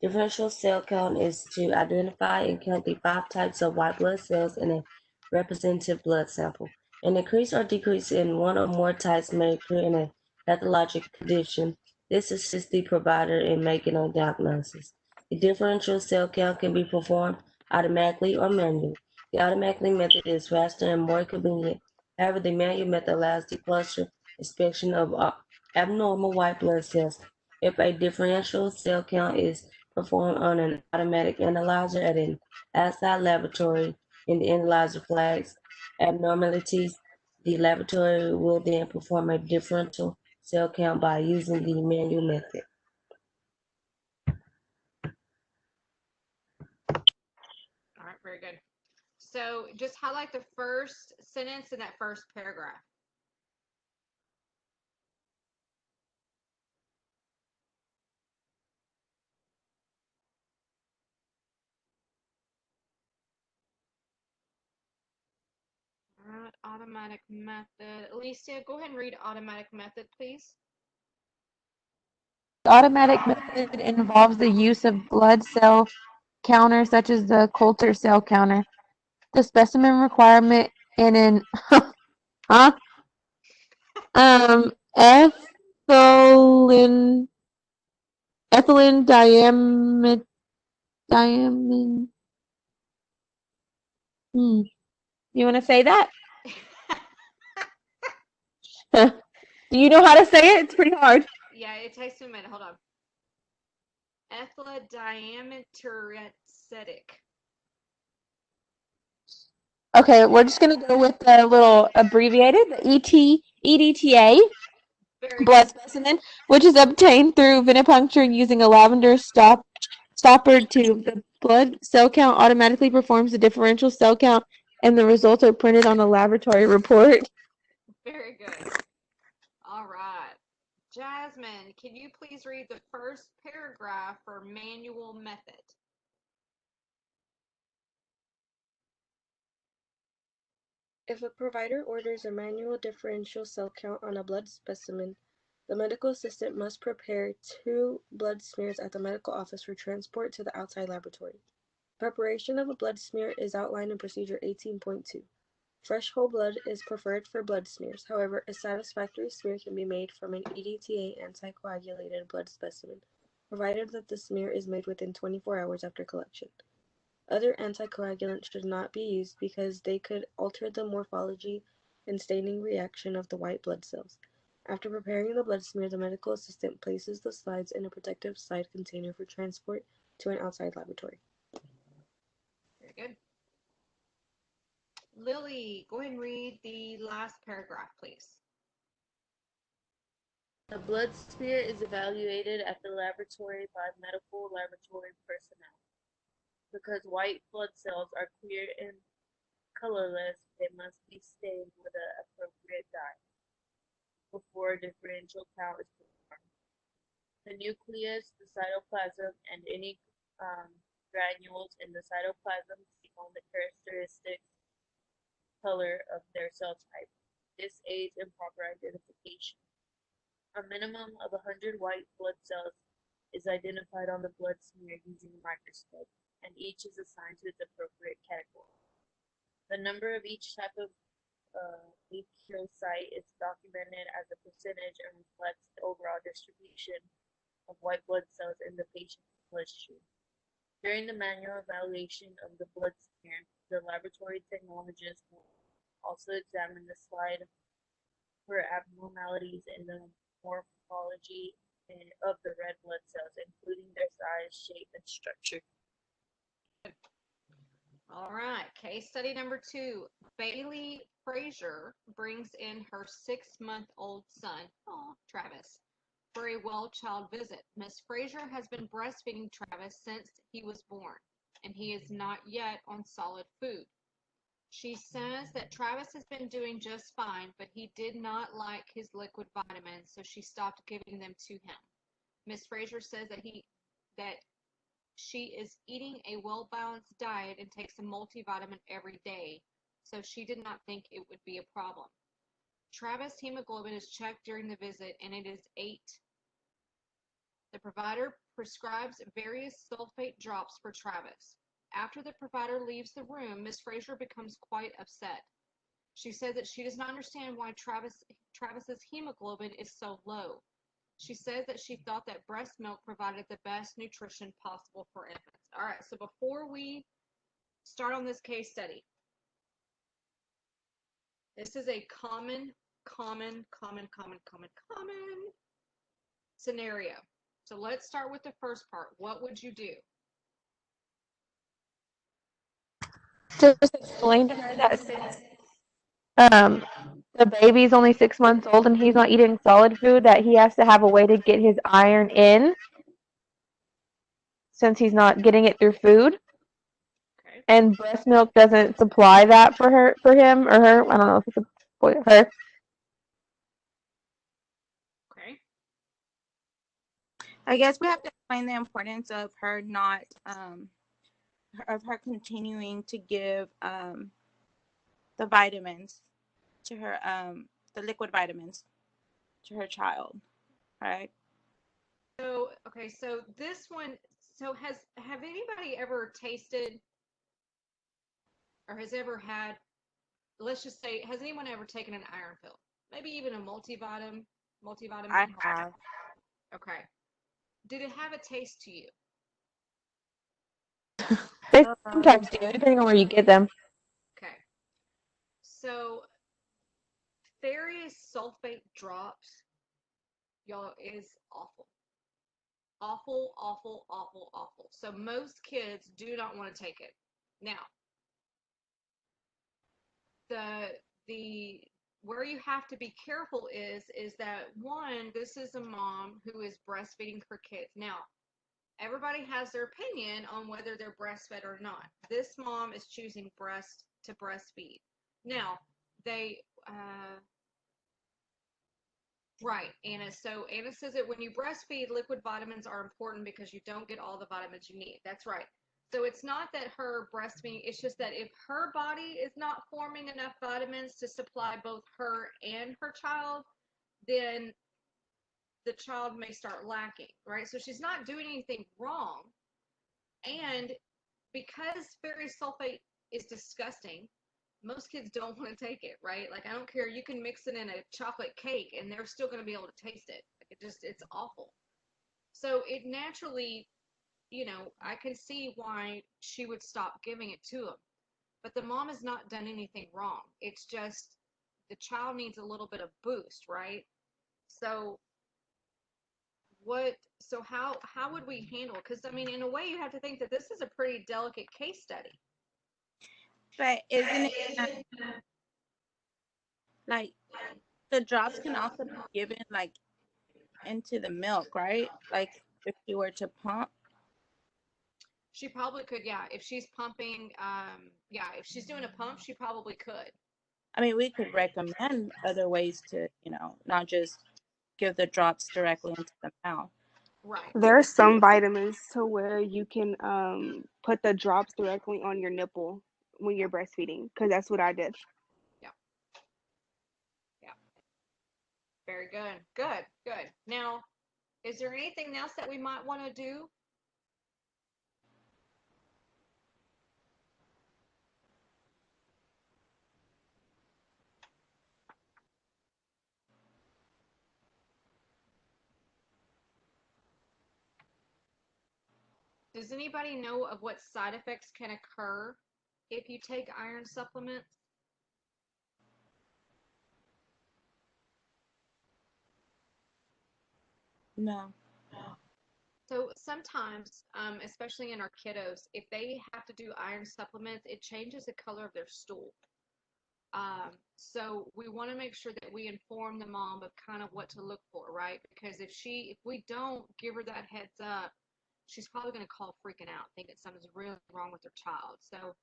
differential cell count is to identify and count the 5 types of white blood cells in a representative blood sample. An increase or decrease in one or more types may occur in a pathologic condition. This assists the provider in making a diagnosis. The differential cell count can be performed automatically or manually. The automatic method is faster and more convenient. However, the manual method allows the closer inspection of abnormal white blood cells. If a differential cell count is performed on an automatic analyzer at an outside laboratory and the analyzer flags abnormalities, the laboratory will then perform a differential cell count by using the manual method. All right, very good. So just highlight the first sentence in that first paragraph. All right, automatic method. Alicia, go ahead and read automatic method, please. The automatic method involves the use of blood cell counters such as the Coulter cell counter. The specimen requirement in an ethylene diamine. You want to say that? Do you know how to say it? It's pretty hard. Yeah, it takes a minute. Hold on. Ethyldiameteretic. Okay, we're just gonna go with the little abbreviated, the EDTA Very blood good. specimen, which is obtained through venipuncture using a lavender stopper tube. The blood cell count automatically performs the differential cell count, and the results are printed on a laboratory report. Very good. All right. Jasmine, can you please read the first paragraph for manual method? If a provider orders a manual differential cell count on a blood specimen, the medical assistant must prepare 2 blood smears at the medical office for transport to the outside laboratory. Preparation of a blood smear is outlined in Procedure 18.2. Fresh whole blood is preferred for blood smears. However, a satisfactory smear can be made from an EDTA anticoagulated blood specimen, provided that the smear is made within 24 hours after collection. Other anticoagulants should not be used because they could alter the morphology and staining reaction of the white blood cells. After preparing the blood smear, the medical assistant places the slides in a protective slide container for transport to an outside laboratory. Very good. Lily, go ahead and read the last paragraph, please. The blood smear is evaluated at the laboratory by medical laboratory personnel. Because white blood cells are clear and colorless, they must be stained with an appropriate dye before a differential count is performed. The nucleus, the cytoplasm, and any granules in the cytoplasm take on the characteristic color of their cell type. This aids in proper identification. A minimum of 100 white blood cells is identified on the blood smear using a microscope, and each is assigned to its appropriate category. The number of each type of leukocyte is documented as a percentage and reflects the overall distribution of white blood cells in the patient's bloodstream. During the manual evaluation of the blood smear, the laboratory technologist will also examine the slide for abnormalities in the morphology of the red blood cells, including their size, shape, and structure. All right, case study number 2. Bailey Frazier brings in her 6-month-old son, Travis, for a well child visit. Miss Frazier has been breastfeeding Travis since he was born, and he is not yet on solid food. She says that Travis has been doing just fine, but he did not like his liquid vitamins, so she stopped giving them to him. Miss Frazier says that she is eating a well-balanced diet and takes a multivitamin every day, so she did not think it would be a problem. Travis' hemoglobin is checked during the visit, and it is 8. The provider prescribes various sulfate drops for Travis. After the provider leaves the room, Miss Frazier becomes quite upset. She says that she does not understand why Travis's hemoglobin is so low. She says that she thought that breast milk provided the best nutrition possible for infants. All right, so before we start on this case study, this is a common scenario. So let's start with the first part. What would you do? Just explain to her that since the baby's only 6 months old and he's not eating solid food, that he has to have a way to get his iron in since he's not getting it through food. Okay. And breast milk doesn't supply that for him or her. I don't know if it's a boy or her. Okay. I guess we have to explain the importance of her not, of her continuing to give the vitamins to her, the liquid vitamins to her child, right? So, okay, so this one, so have anybody ever tasted or has ever had, let's just say, has anyone ever taken an iron pill? Maybe even a multivitamin? I have. Okay. Did it have a taste to you? They sometimes do, depending on where you get them. Okay. So, ferrous sulfate drops, y'all, is awful. Awful, awful, awful, awful. So most kids do not want to take it. Now, the where you have to be careful is that one, this is a mom who is breastfeeding her kids. Now, everybody has their opinion on whether they're breastfed or not. This mom is choosing to breastfeed. Now, they right, Anna. So Anna says that when you breastfeed, liquid vitamins are important because you don't get all the vitamins you need. That's right. So it's not that her breastfeeding, it's just that if her body is not forming enough vitamins to supply both her and her child, then the child may start lacking, right? So she's not doing anything wrong. And because ferrous sulfate is disgusting, most kids don't want to take it, right? Like, I don't care. You can mix it in a chocolate cake and they're still going to be able to taste it. Like, it's awful. So it naturally, I can see why she would stop giving it to him. But the mom has not done anything wrong. It's just the child needs a little bit of boost, right? So how would we handle? Because I mean, in a way, you have to think that this is a pretty delicate case study. But isn't it like the drops can also be given like into the milk, right? Like if you were to pump. She probably could, yeah. If she's pumping, yeah, if she's doing a pump, she probably could. I mean, we could recommend other ways to, not just give the drops directly into the mouth. Right. There are some vitamins to where you can put the drops directly on your nipple when you're breastfeeding, because that's what I did. Yeah. Yeah. Very good. Good. Good. Now, is there anything else that we might want to do? Does anybody know of what side effects can occur if you take iron supplements? No. So sometimes, especially in our kiddos, if they have to do iron supplements, it changes the color of their stool. So we want to make sure that we inform the mom of kind of what to look for, right? Because if we don't give her that heads up, she's probably going to call freaking out, thinking something's really wrong with her child. So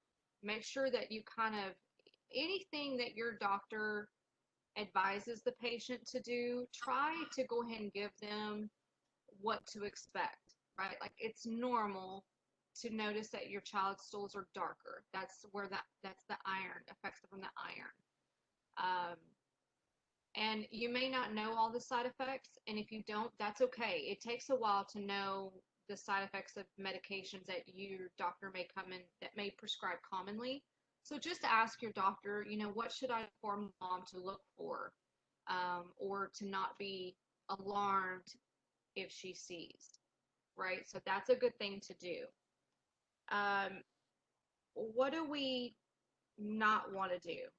make sure that you kind of, anything that your doctor advises the patient to do, try to go ahead and give them what to expect, right? Like, it's normal to notice that your child's stools are darker. That's the iron, effects from the iron. Um, and you may not know all the side effects, and if you don't, that's okay. It takes a while to know the side effects of medications that your doctor may come in that may prescribe commonly. So just ask your doctor, what should I inform mom to look for, or to not be alarmed if she sees, right? So that's a good thing to do. Um, what do we not want to do?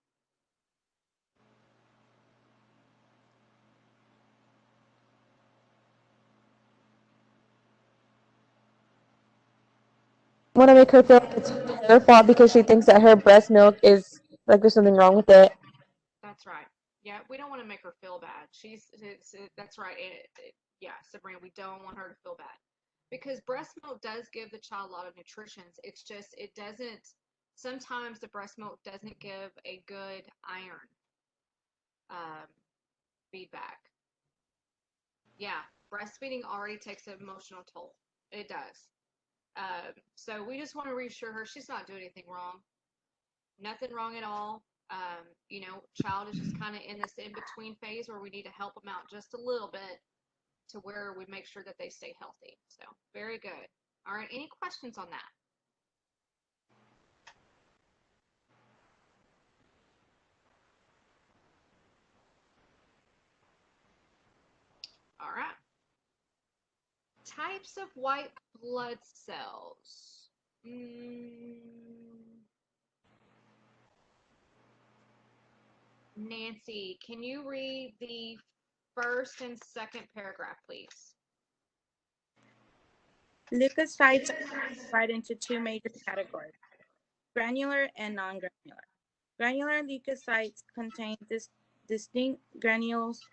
Want to make her feel like it's her fault because she thinks that her breast milk is like there's something wrong with it. That's right. Yeah, we don't want to make her feel bad. That's right. Yeah, Sabrina, we don't want her to feel bad because breast milk does give the child a lot of nutrition. It's just it doesn't. Sometimes the breast milk doesn't give a good iron um, feedback. Yeah, breastfeeding already takes an emotional toll. It does. So we just want to reassure her she's not doing anything wrong. Nothing wrong at all. Child is just kind of in this in-between phase where we need to help them out just a little bit to where we make sure that they stay healthy. So very good. All right, any questions on that? All right. Types of white blood cells. Nancy, can you read the first and second paragraph, please? Leukocytes are divided into two major categories, granular and non-granular. Granular leukocytes contain distinct granules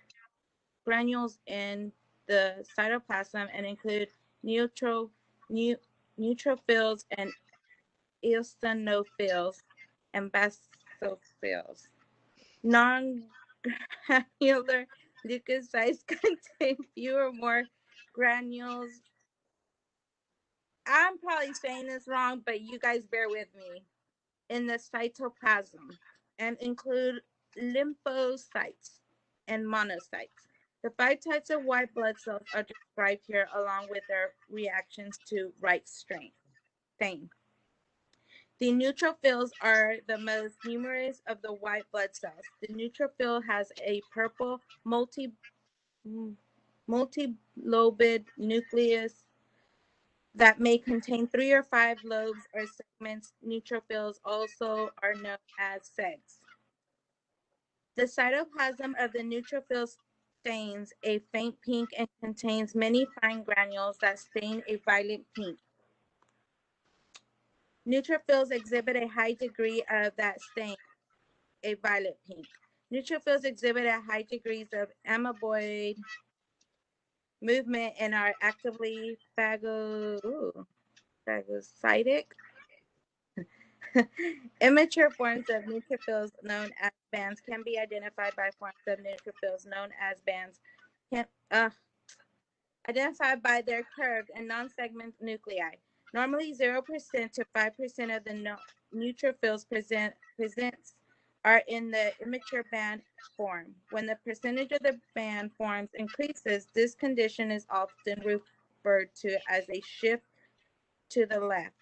in the cytoplasm and include neutrophils and eosinophils and basophils. Non-granular leukocytes contain fewer more granules I'm probably saying this wrong, but you guys bear with me. In the cytoplasm and include lymphocytes and monocytes. The 5 types of white blood cells are described here along with their reactions to right stain. The neutrophils are the most numerous of the white blood cells. The neutrophil has a purple multi-lobed nucleus that may contain 3 or 5 lobes or segments. Neutrophils also are known as segs. The cytoplasm of the neutrophil stains a faint pink and contains many fine granules that stain a violet pink. Neutrophils exhibit a high degree of that stain, a violet pink. Neutrophils exhibit a high degrees of amoeboid movement and are actively phagocytic. Immature forms of neutrophils known as bands can be identified by forms of neutrophils known as bands identified by their curved and non-segment nuclei. Normally 0% to 5% of the neutrophils presents are in the immature band form. When the percentage of the band forms increases, this condition is often referred to as a shift to the left.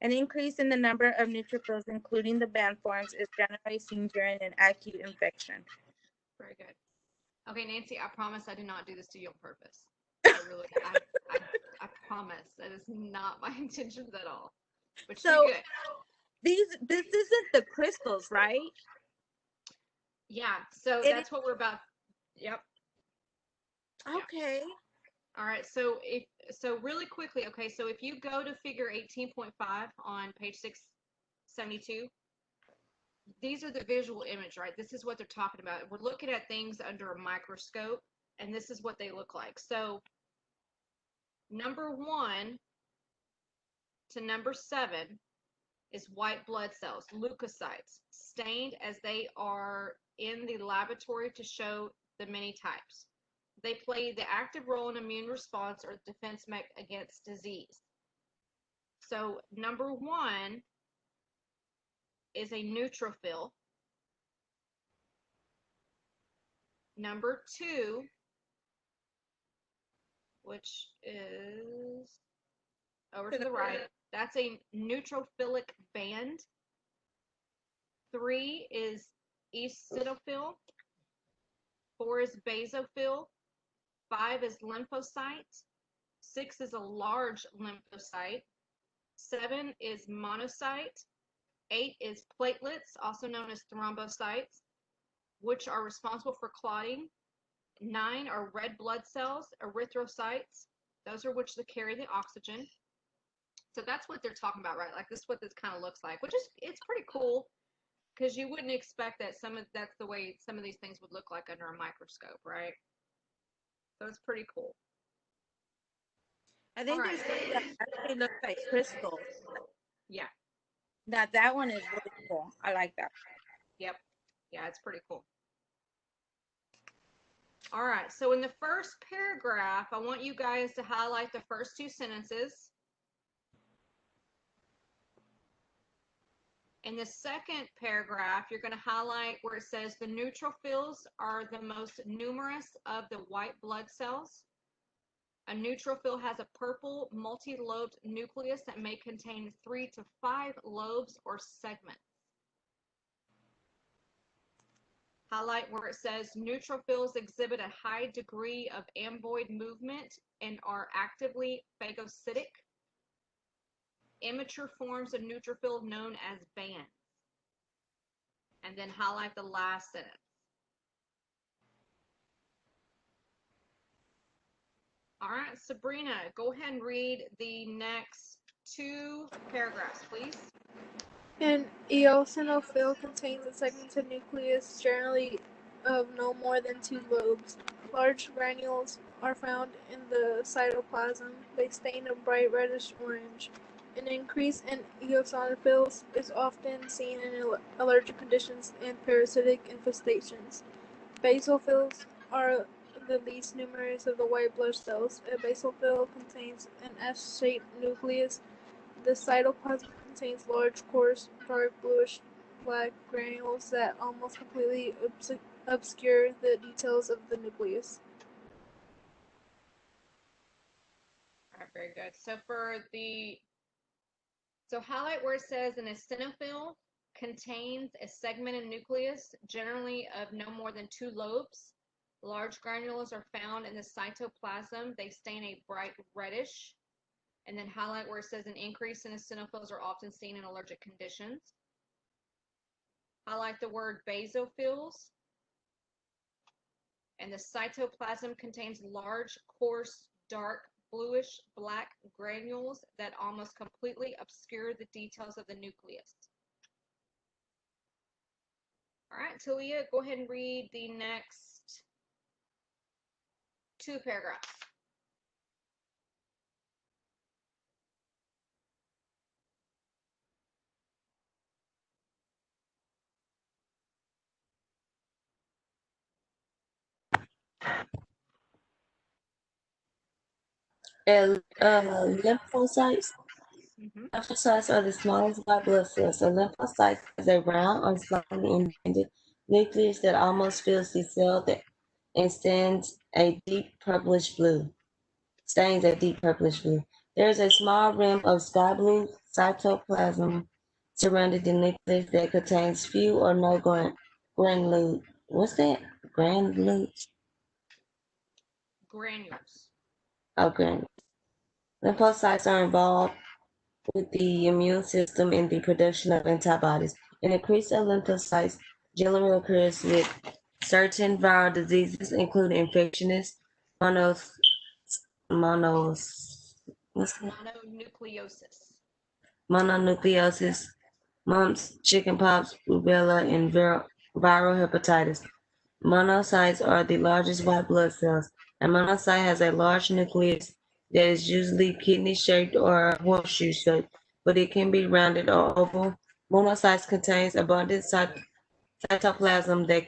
An increase in the number of neutrophils, including the band forms, is generally seen during an acute infection. Very good. Okay, Nancy, I promise I did not do this to you on purpose. I really, I promise that is not my intentions at all. But So you're good. this isn't the crystals, right? Yeah, so It that's what we're about. Yep. Okay. All right, so really quickly, okay, so if you go to figure 18.5 on page 672, these are the visual image, right? This is what they're talking about. We're looking at things under a microscope, and this is what they look like. So number 1 to number 7 is white blood cells, leukocytes, stained as they are in the laboratory to show the many types. They play the active role in immune response or defense against disease. So number 1 is a neutrophil. Number 2, which is over to the right, that's a neutrophilic band. 3 is eosinophil. 4 is basophil. 5 is lymphocyte. 6 is a large lymphocyte. 7 is monocyte. 8 is platelets, also known as thrombocytes, which are responsible for clotting. 9 are red blood cells, erythrocytes. Those are which carry the oxygen. So that's what they're talking about, right? Like this is what this kind of looks like, which is it's pretty cool because you wouldn't expect that that's the way some of these things would look like under a microscope, right? So it's pretty cool. I think there's one that actually looks like crystals. Yeah. That one is really cool. I like that. Yep. Yeah, it's pretty cool. All right. So in the first paragraph, I want you guys to highlight the first 2 sentences. In the second paragraph, you're going to highlight where it says the neutrophils are the most numerous of the white blood cells. A neutrophil has a purple multi-lobed nucleus that may contain 3 to 5 lobes or segments. Highlight where it says neutrophils exhibit a high degree of amoeboid movement and are actively phagocytic. Immature forms of neutrophil known as bands. And then highlight the last sentence. All right, Sabrina, go ahead and read the next 2 paragraphs, please. An eosinophil contains a segmented nucleus, generally of no more than 2 lobes. Large granules are found in the cytoplasm. They stain a bright reddish orange. An increase in eosinophils is often seen in allergic conditions and parasitic infestations. Basophils are the least numerous of the white blood cells. A basophil contains an S-shaped nucleus. The cytoplasm contains large, coarse, dark bluish black granules that almost completely obscure the details of the nucleus. All right, very good. So highlight where it says an eosinophil contains a segmented nucleus, generally of no more than 2 lobes. Large granules are found in the cytoplasm. They stain a bright reddish. And then highlight where it says an increase in eosinophils are often seen in allergic conditions. Highlight the word basophils. And the cytoplasm contains large, coarse, dark, bluish black granules that almost completely obscure the details of the nucleus. All right, Talia, go ahead and read the next 2 paragraphs. Lymphocytes. Lymphocytes are the smallest white blood cells. A lymphocyte has a round or slightly indented nucleus that almost fills the cell and stains a deep purplish blue. There is a small rim of sky blue cytoplasm surrounding the nucleus that contains few or no granules. What's that? Granules? Granules. Oh, granules. Lymphocytes are involved with the immune system in the production of antibodies. An increase of lymphocytes generally occurs with certain viral diseases, including infectious Mononucleosis. mononucleosis, mumps, chickenpox, rubella, and viral hepatitis. Monocytes are the largest white blood cells. A monocyte has a large nucleus that is usually kidney-shaped or horseshoe-shaped, but it can be rounded or oval. Monocytes contains abundant cytoplasm that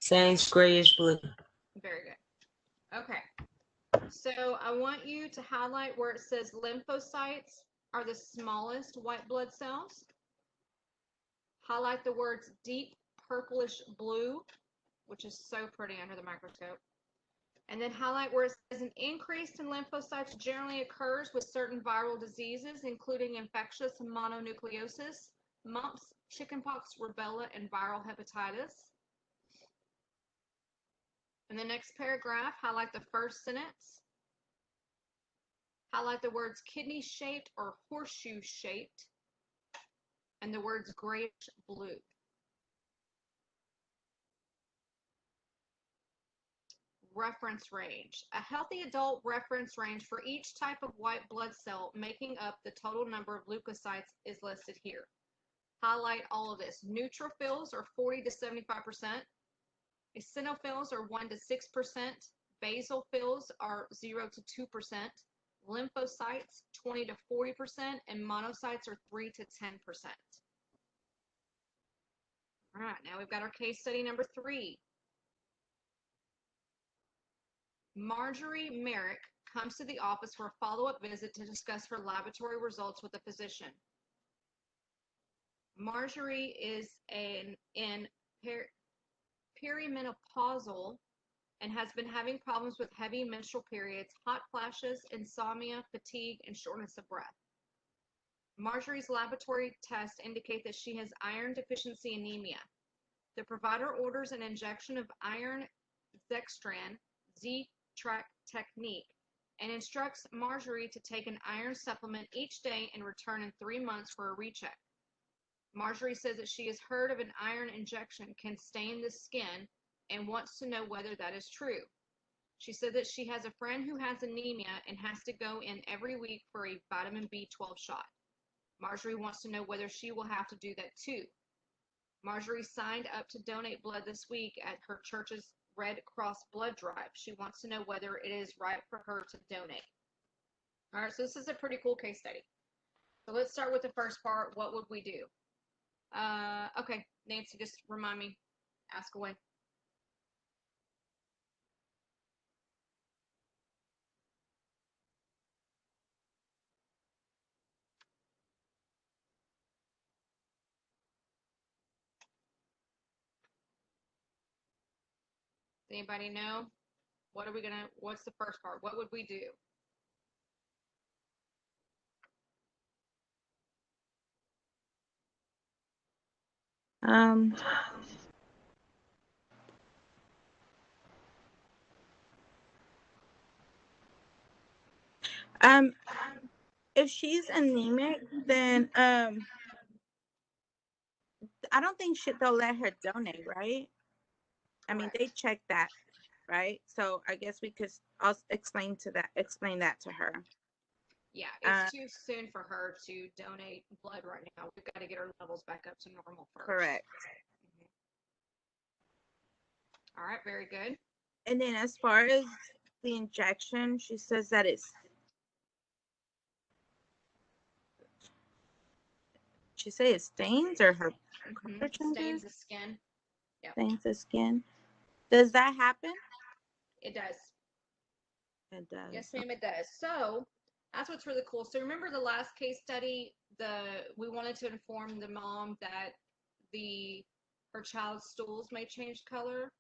stains grayish blue. Very good. Okay. So I want you to highlight where it says lymphocytes are the smallest white blood cells. Highlight the words deep purplish blue, which is so pretty under the microscope. And then highlight where it says an increase in lymphocytes generally occurs with certain viral diseases, including infectious mononucleosis, mumps, chickenpox, rubella, and viral hepatitis. In the next paragraph, highlight the first sentence. Highlight the words kidney-shaped or horseshoe-shaped, and the words grayish blue. Reference range. A healthy adult reference range for each type of white blood cell making up the total number of leukocytes is listed here. Highlight all of this. Neutrophils are 40 to 75%. Eosinophils are 1 to 6%. Basophils are 0 to 2%. Lymphocytes 20 to 40%, and monocytes are 3 to 10%. All right, now we've got our case study number 3. Marjorie Merrick comes to the office for a follow-up visit to discuss her laboratory results with a physician. Marjorie is in perimenopausal and has been having problems with heavy menstrual periods, hot flashes, insomnia, fatigue, and shortness of breath. Marjorie's laboratory tests indicate that she has iron deficiency anemia. The provider orders an injection of iron Zextran, Z-Track technique, and instructs Marjorie to take an iron supplement each day and return in 3 months for a recheck. Marjorie says that she has heard of an iron injection can stain the skin and wants to know whether that is true. She said that she has a friend who has anemia and has to go in every week for a vitamin B12 shot. Marjorie wants to know whether she will have to do that too. Marjorie signed up to donate blood this week at her church's Red Cross blood drive. She wants to know whether it is right for her to donate. All right, so this is a pretty cool case study. So let's start with the first part. What would we do? Okay, Nancy, just remind me. Ask away. Anybody know? What's the first part? What would we do? Um, um, if she's anemic, then I don't think they'll let her donate, right? I mean, they Correct. check that, right? So I guess we could explain that to her. Yeah, Uh, it's too soon for her to donate blood right now. We've got to get her levels back up to normal first. correct. Mhm. All right, very good. And then as far as the injection, she says that she say it stains or her color Stains changes, the skin. Yep, stains the skin. Does that happen? it does. It does. Yes, ma'am, it does. So that's what's really cool. So remember the last case study, we wanted to inform the mom that her child's stools may change color.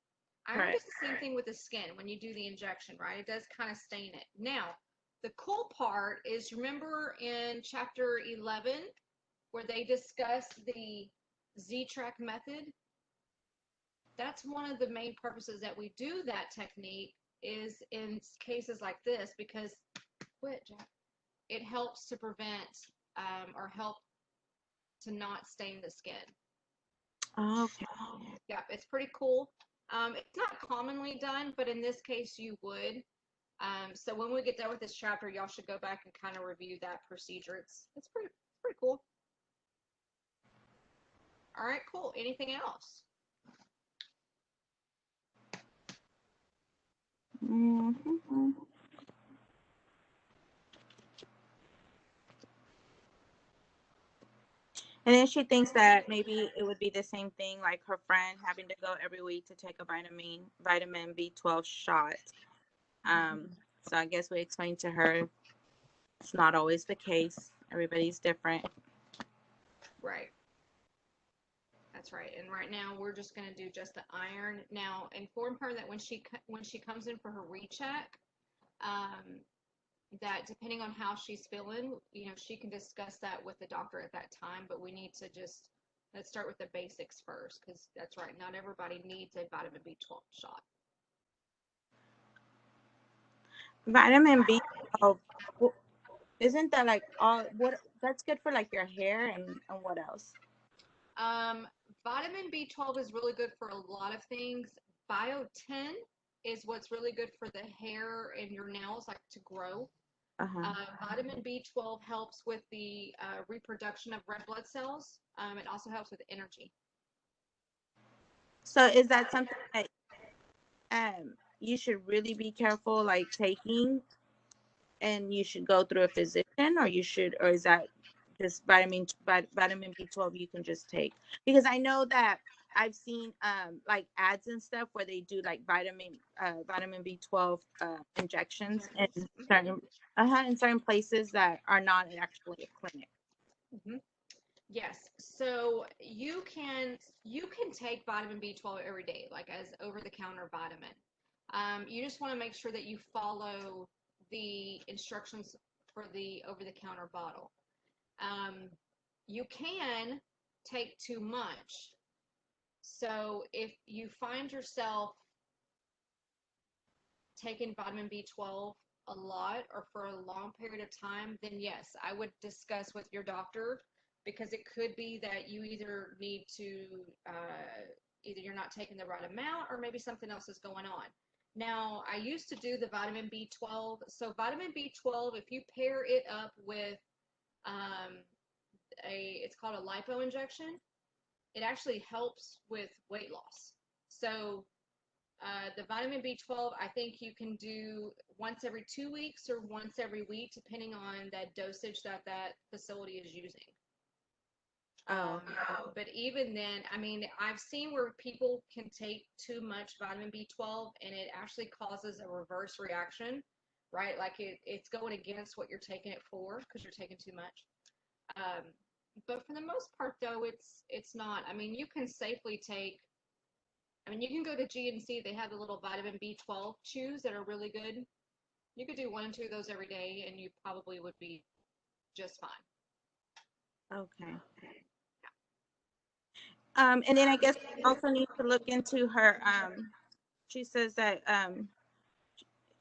I heard Correct. it's the same thing with the skin when you do the injection, right? It does kind of stain it. Now, the cool part is remember in chapter 11 where they discussed the Z-Track method? That's one of the main purposes that we do that technique is in cases like this because quit, Jack. It helps to prevent or help to not stain the skin. Oh, okay. Yeah, it's pretty cool. It's not commonly done, but in this case, you would. So when we get done with this chapter, y'all should go back and kind of review that procedure. It's pretty cool. All right, cool. Anything else? Mm-hmm. And then she thinks that maybe it would be the same thing like her friend having to go every week to take a vitamin B12 shot. So I guess we explained to her it's not always the case. Everybody's different. Right. That's right. And right now we're just going to do just the iron. Now, inform her that when she comes in for her recheck, that depending on how she's feeling, she can discuss that with the doctor at that time, but we need to let's start with the basics first because that's right. Not everybody needs a vitamin B12 shot. Vitamin B12, isn't that like all what that's good for like your hair and what else? Vitamin B12 is really good for a lot of things. Biotin is what's really good for the hair and your nails, like to grow. Uh-huh. Vitamin B12 helps with the reproduction of red blood cells. It also helps with energy. So is that something that you should really be careful like taking, and you should go through a physician, or is that just vitamin B12 you can just take? Because I know that I've seen like ads and stuff where they do like vitamin B12 injections in certain places that are not actually a clinic. Mm-hmm. Yes. So you can take vitamin B12 every day, like as over-the-counter vitamin. You just want to make sure that you follow the instructions for the over-the-counter bottle. You can take too much. So if you find yourself taking vitamin B12 a lot or for a long period of time, then yes, I would discuss with your doctor because it could be that you either need to, either you're not taking the right amount or maybe something else is going on. Now, I used to do the vitamin B12. So, vitamin B12, if you pair it up with um, it's called a lipo injection, it actually helps with weight loss. So, the vitamin B12, I think you can do once every 2 weeks or once every week, depending on that dosage that facility is using. Oh, But even then, I mean, I've seen where people can take too much vitamin B12 and it actually causes a reverse reaction, right? Like it's going against what you're taking it for because you're taking too much. Um, but for the most part, though, it's not. I mean, you can safely take. I mean, you can go to GNC. They have the little vitamin B12 chews that are really good. You could do 1 and 2 of those every day, and you probably would be just fine. Okay. And then I guess we also need to look into her. She says that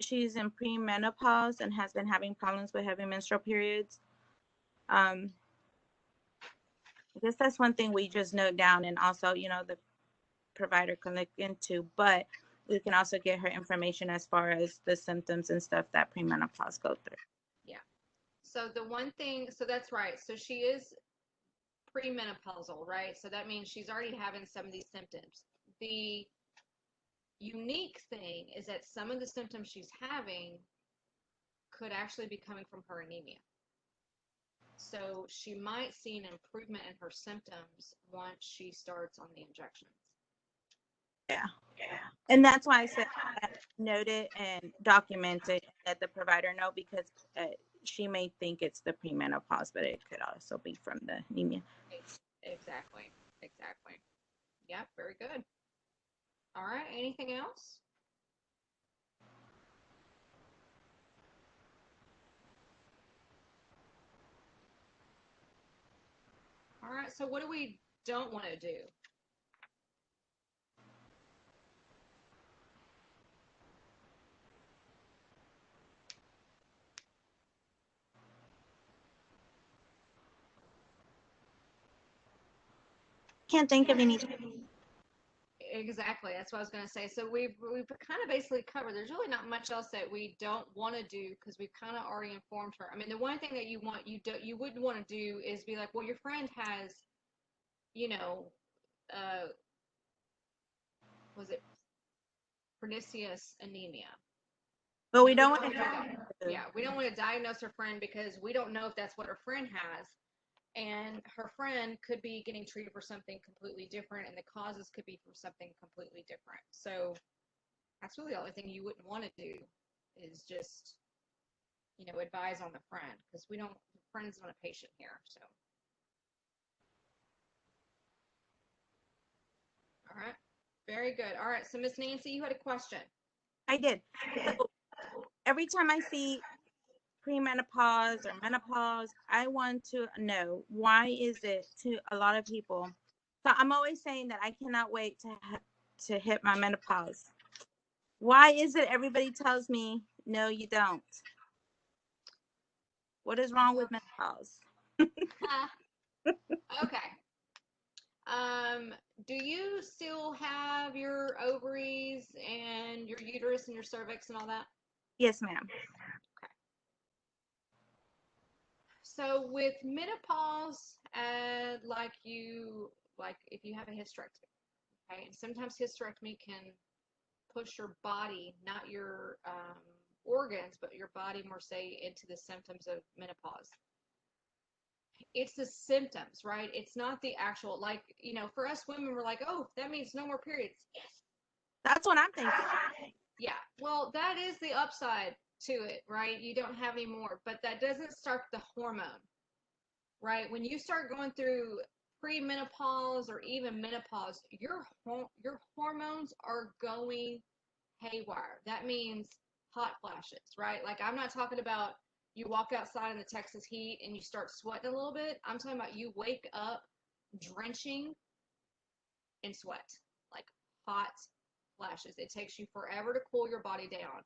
she's in premenopause and has been having problems with heavy menstrual periods. I guess that's one thing we just note down, and also, the provider can look into, but we can also get her information as far as the symptoms and stuff that premenopause go through. Yeah. So the one thing, so that's right. So she is premenopausal, right? So that means she's already having some of these symptoms. The unique thing is that some of the symptoms she's having could actually be coming from her anemia. So she might see an improvement in her symptoms once she starts on the injections. Yeah. And that's why I said note it and document it, and let the provider know, because she may think it's the premenopause, but it could also be from the anemia. Exactly. Yep, very good. All right, anything else? All right, so what do we don't want to do? Can't think of any. Exactly, that's what I was going to say. So we've kind of basically covered. There's really not much else that we don't want to do, because we've kind of already informed her. I mean, the one thing that you wouldn't want to do is be like, well, your friend has, was it pernicious anemia? But we No, don't we want don't to. wanna do that. Yeah, we don't want to diagnose her friend, because we don't know if that's what her friend has. And her friend could be getting treated for something completely different, and the causes could be for something completely different. So that's really the only thing you wouldn't want to do, is just, advise on the friend, because the friend's not a patient here. So, all right, very good. All right, so Miss Nancy, you had a question. I did. So every time I see premenopause or menopause, I want to know, why is it to a lot of people? So I'm always saying that I cannot wait to hit my menopause. Why is it everybody tells me, no, you don't? What is wrong with menopause? Okay. Do you still have your ovaries and your uterus and your cervix and all that? Yes, ma'am. Okay. So with menopause, like if you have a hysterectomy, okay, and sometimes hysterectomy can push your body, not your organs, but your body more, say, into the symptoms of menopause. It's the symptoms, right? It's not the actual, like, for us women, we're like, oh, that means no more periods. Yes. That's what I'm thinking. Yeah. Well, that is the upside to it, right? You don't have any more, but that doesn't start the hormone, right? When you start going through premenopause or even menopause, your hormones are going haywire. That means hot flashes, right? Like, I'm not talking about you walk outside in the Texas heat and you start sweating a little bit. I'm talking about you wake up drenching in sweat, like hot flashes. It takes you forever to cool your body down.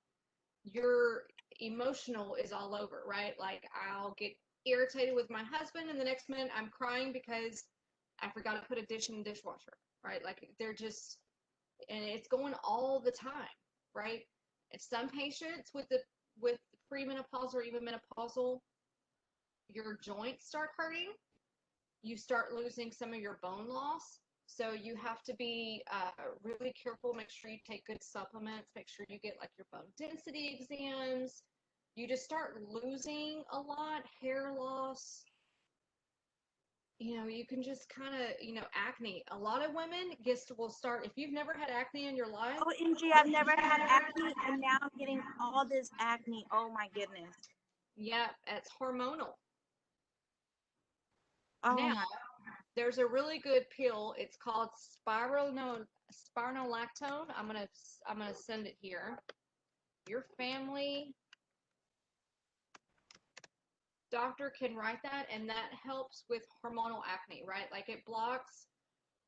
Your emotional is all over, right? Like, I'll get irritated with my husband, and the next minute I'm crying because I forgot to put a dish in the dishwasher, right? Like, they're just, and it's going all the time, right? And some patients with premenopause or even menopausal, your joints start hurting. You start losing some of your bone loss. So you have to be really careful. Make sure you take good supplements. Make sure you get like your bone density exams. You just start losing a lot, hair loss. You can just kind of, acne. A lot of women will start, if you've never had acne in your life. OMG, I've never had acne, and now I'm getting all this acne. Oh my goodness. Yeah, it's hormonal. Oh Now, my. there's a really good pill. It's called spironolactone. I'm gonna send it here. Your family doctor can write that, and that helps with hormonal acne, right? Like it blocks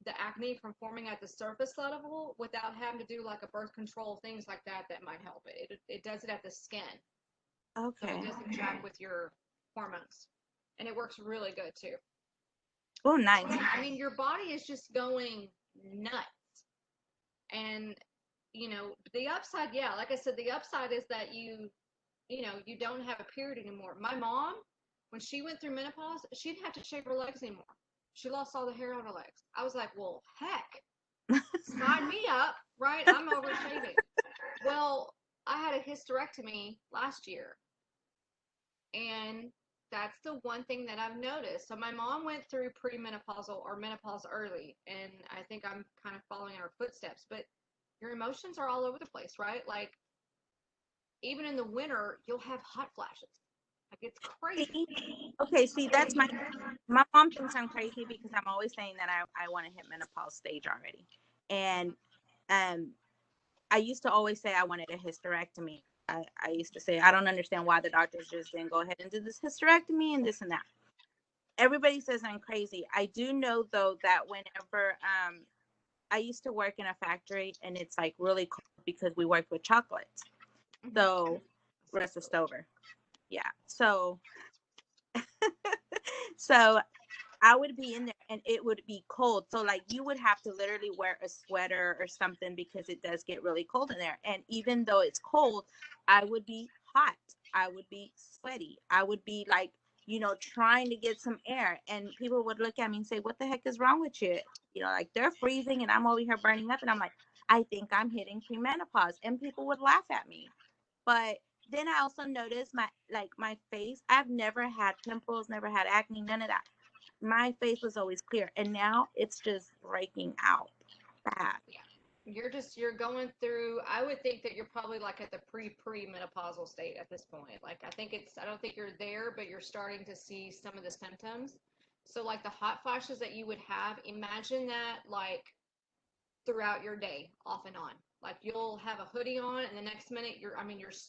the acne from forming at the surface level without having to do like a birth control, things like that might help it. It does it at the skin, so Okay. it doesn't track with your hormones, and it works really good too. Oh, nice. I mean, your body is just going nuts, and the upside, yeah, like I said, the upside is that you don't have a period anymore. My mom, when she went through menopause, she didn't have to shave her legs anymore. She lost all the hair on her legs. I was like, well, heck, sign me up, right? I'm over shaving. Well, I had a hysterectomy last year, and that's the one thing that I've noticed. So my mom went through premenopausal or menopause early, and I think I'm kind of following in her footsteps. But your emotions are all over the place, right? Like even in the winter, you'll have hot flashes. Like it's crazy. Okay, see, that's my mom thinks I'm crazy because I'm always saying that I want to hit menopause stage already. And I used to always say I wanted a hysterectomy. I used to say I don't understand why the doctors just didn't go ahead and do this hysterectomy and this and that. Everybody says I'm crazy. I do know though that whenever I used to work in a factory and it's like really cold because we worked with chocolates. So rest of Stover. Yeah. So so I would be in there and it would be cold. So like you would have to literally wear a sweater or something because it does get really cold in there. And even though it's cold, I would be hot. I would be sweaty. I would be like, trying to get some air. And people would look at me and say, what the heck is wrong with you? Like they're freezing and I'm over here burning up. And I'm like, I think I'm hitting premenopause. And people would laugh at me. But then I also noticed my face. I've never had pimples, never had acne, none of that. My face was always clear, and now it's just breaking out bad. Yeah, you're going through. I would think that you're probably like at the premenopausal state at this point. Like I don't think you're there, but you're starting to see some of the symptoms. So like the hot flashes that you would have, imagine that like throughout your day, off and on. Like you'll have a hoodie on, and the next minute you're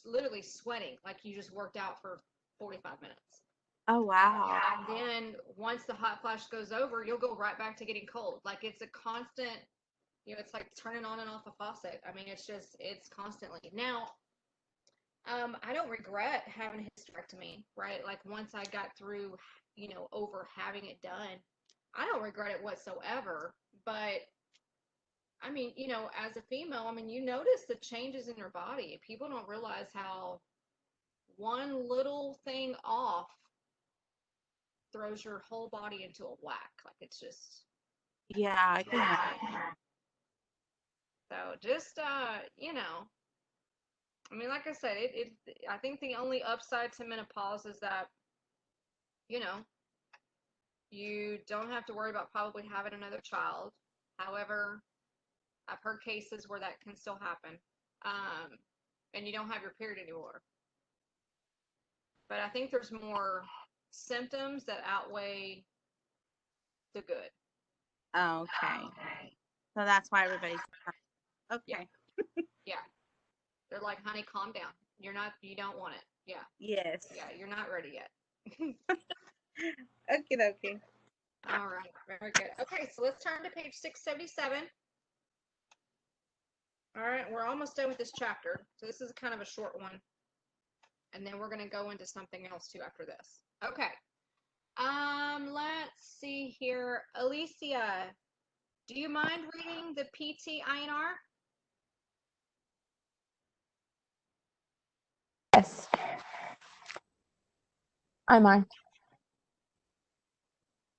literally sweating like you just worked out for 45 minutes. Oh wow. And then once the hot flash goes over, you'll go right back to getting cold. Like it's a constant, it's like turning on and off a faucet. I mean, it's constantly. Now, I don't regret having a hysterectomy, right? Like once I got through, over having it done, I don't regret it whatsoever. But I mean, as a female, I mean, you notice the changes in your body. People don't realize how one little thing off throws your whole body into a whack. Like it's just. Yeah, I can imagine. So just I mean, like I said, I think the only upside to menopause is that, you don't have to worry about probably having another child. However, I've heard cases where that can still happen. And you don't have your period anymore. But I think there's more symptoms that outweigh the good. Okay. So that's why everybody's okay. Yeah. They're like, honey, calm down. You don't want it. Yeah. Yes. Yeah, you're not ready yet. Okay. All right, very good. Okay, so let's turn to page 677. All right, we're almost done with this chapter. So this is kind of a short one. And then we're going to go into something else too after this. Okay. Let's see here. Alicia, do you mind reading the PT-INR? Yes. I mind.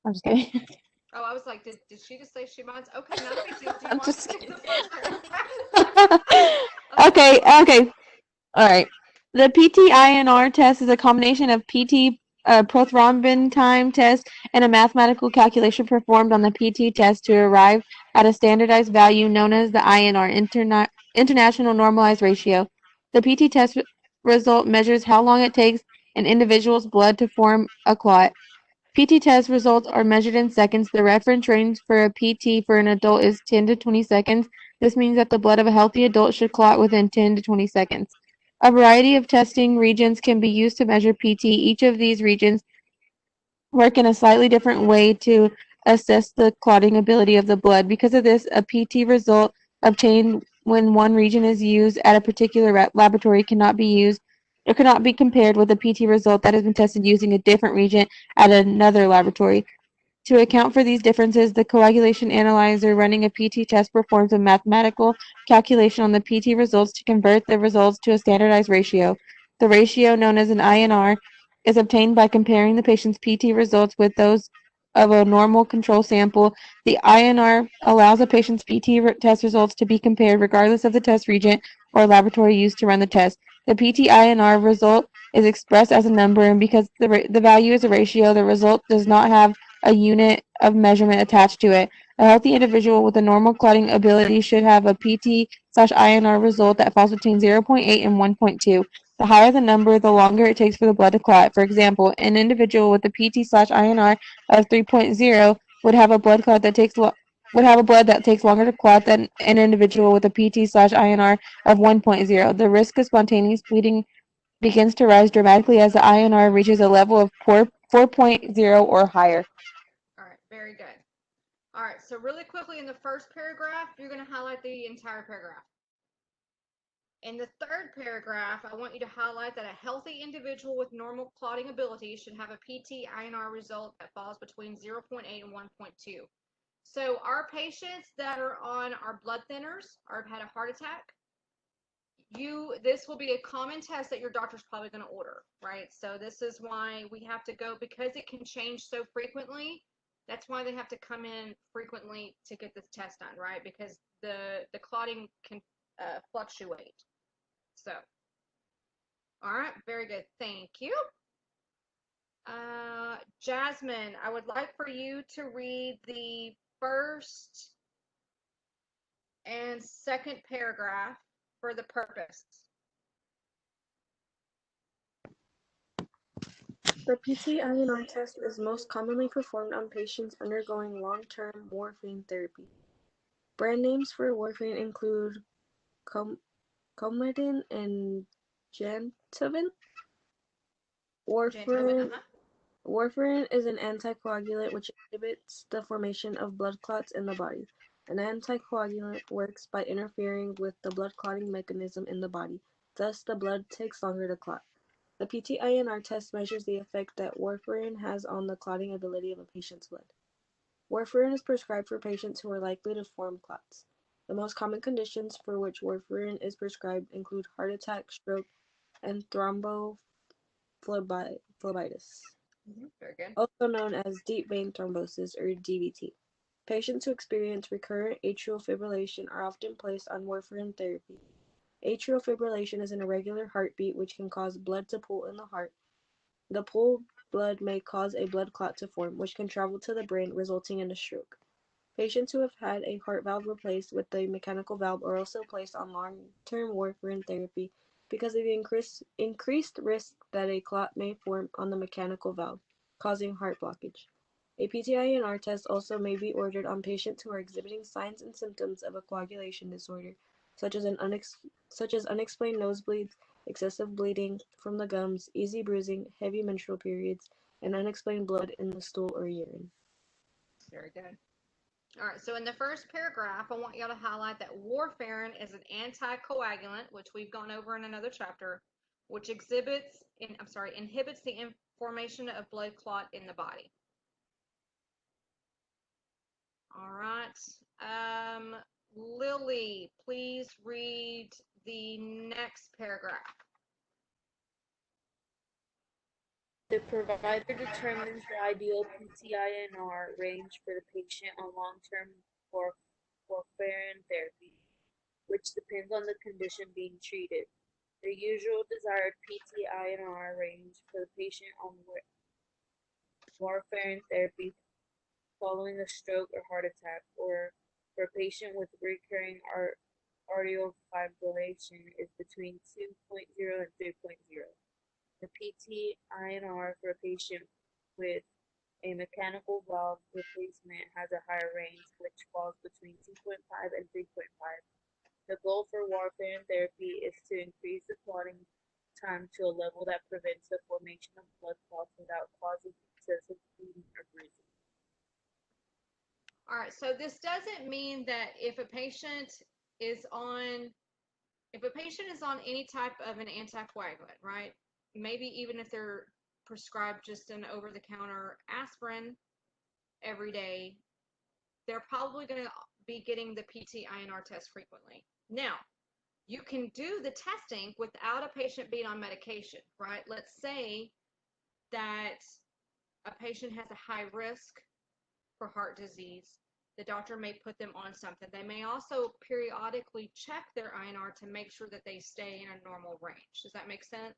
I'm just kidding. Oh, I was like, did she just say she minds? Okay, not a big deal. Do you I'm want just to do the first one? Okay. All right. The PT-INR test is a combination of PT prothrombin time test and a mathematical calculation performed on the PT test to arrive at a standardized value known as the INR, International Normalized Ratio. The PT test result measures how long it takes an individual's blood to form a clot. PT test results are measured in seconds. The reference range for a PT for an adult is 10 to 20 seconds. This means that the blood of a healthy adult should clot within 10 to 20 seconds. A variety of testing regions can be used to measure PT. Each of these regions work in a slightly different way to assess the clotting ability of the blood. Because of this, a PT result obtained when one region is used at a particular laboratory cannot be used or cannot be compared with a PT result that has been tested using a different region at another laboratory. To account for these differences, the coagulation analyzer running a PT test performs a mathematical calculation on the PT results to convert the results to a standardized ratio. The ratio, known as an INR, is obtained by comparing the patient's PT results with those of a normal control sample. The INR allows a patient's PT test results to be compared regardless of the test region or laboratory used to run the test. The PT INR result is expressed as a number, and because the value is a ratio, the result does not have a unit of measurement attached to it. A healthy individual with a normal clotting ability should have a PT/INR result that falls between 0.8 and 1.2. The higher the number, the longer it takes for the blood to clot. For example, an individual with a PT/INR of 3.0 would have a blood clot that takes would have a blood that takes longer to clot than an individual with a PT/INR of 1.0. The risk of spontaneous bleeding begins to rise dramatically as the INR reaches a level of 4.0 or higher. All right, very good. All right, so really quickly in the first paragraph, you're going to highlight the entire paragraph. In the third paragraph, I want you to highlight that a healthy individual with normal clotting ability should have a PT/INR result that falls between 0.8 and 1.2. So our patients that are on our blood thinners or have had a heart attack, this will be a common test that your doctor's probably going to order, right? So this is why we have to go, because it can change so frequently. That's why they have to come in frequently to get this test done, right? Because the clotting can fluctuate. So, all right, very good. Thank you. Jasmine, I would like for you to read the first and second paragraph for the purpose. The PT-INR test is most commonly performed on patients undergoing long-term warfarin therapy. Brand names for warfarin include Coumadin and Gentovin. Warfarin is an anticoagulant which inhibits the formation of blood clots in the body. An anticoagulant works by interfering with the blood clotting mechanism in the body. Thus, the blood takes longer to clot. The PT-INR test measures the effect that warfarin has on the clotting ability of a patient's blood. Warfarin is prescribed for patients who are likely to form clots. The most common conditions for which warfarin is prescribed include heart attack, stroke, and thrombophlebitis, Very good. also known as deep vein thrombosis or DVT. Patients who experience recurrent atrial fibrillation are often placed on warfarin therapy. Atrial fibrillation is an irregular heartbeat which can cause blood to pool in the heart. The pooled blood may cause a blood clot to form, which can travel to the brain, resulting in a stroke. Patients who have had a heart valve replaced with a mechanical valve are also placed on long-term warfarin therapy because of the increased risk that a clot may form on the mechanical valve, causing heart blockage. A PT-INR test also may be ordered on patients who are exhibiting signs and symptoms of a coagulation disorder, such as unexplained nosebleeds, excessive bleeding from the gums, easy bruising, heavy menstrual periods, and unexplained blood in the stool or urine. Very good. All right, so in the first paragraph, I want y'all to highlight that warfarin is an anticoagulant, which we've gone over in another chapter, which inhibits the formation of blood clot in the body. All right. Lily, please read the next paragraph. The provider determines the ideal PT-INR range for the patient on long-term warfarin therapy, which depends on the condition being treated. The usual desired PT-INR range for the patient on warfarin therapy following a stroke or heart attack, or for a patient with recurring arterial fibrillation is between 2.0 and 3.0. The PT-INR for a patient with A mechanical valve replacement has a higher range, which falls between 2.5 and 3.5. The goal for warfarin therapy is to increase the clotting time to a level that prevents the formation of blood clots without causing excessive bleeding or bruising. All right, so this doesn't mean that if a patient is on any type of an anticoagulant, right? Maybe even if they're prescribed just an over-the-counter aspirin every day, they're probably going to be getting the PT-INR test frequently. Now, you can do the testing without a patient being on medication, right? Let's say that a patient has a high risk for heart disease. The doctor may put them on something. They may also periodically check their INR to make sure that they stay in a normal range. Does that make sense?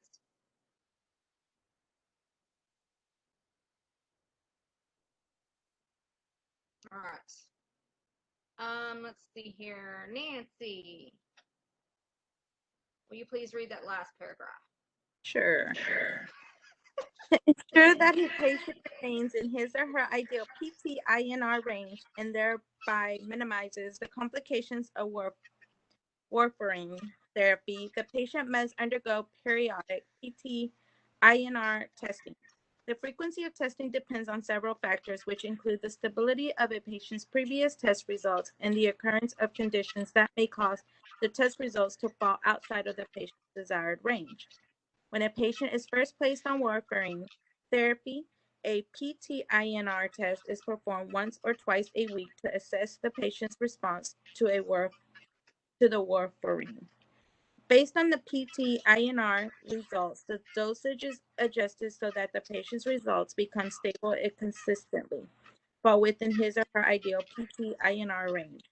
All right. Let's see here. Nancy, will you please read that last paragraph? Sure. To ensure that his patient remains in his or her ideal PT-INR range and thereby minimizes the complications of warfarin therapy, the patient must undergo periodic PT-INR testing. The frequency of testing depends on several factors, which include the stability of a patient's previous test results and the occurrence of conditions that may cause the test results to fall outside of the patient's desired range. When a patient is first placed on warfarin therapy, a PT-INR test is performed once or twice a week to assess the patient's response to the warfarin. Based on the PT-INR results, the dosage is adjusted so that the patient's results become stable and consistently fall within his or her ideal PT-INR range.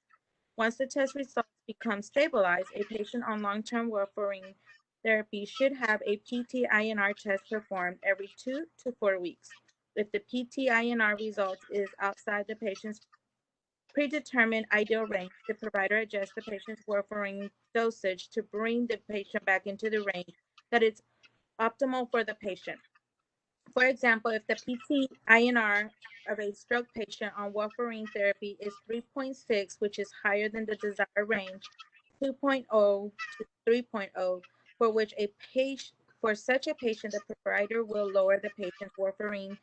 Once the test results become stabilized, a patient on long-term warfarin therapy should have a PT-INR test performed every 2 to 4 weeks. If the PT-INR result is outside the patient's predetermined ideal range, the provider adjusts the patient's warfarin dosage to bring the patient back into the range that is optimal for the patient. For example, if the PT-INR of a stroke patient on warfarin therapy is 3.6, which is higher than the desired range, 2.0 to 3.0, for which for such a patient, the provider will lower the patient's warfarin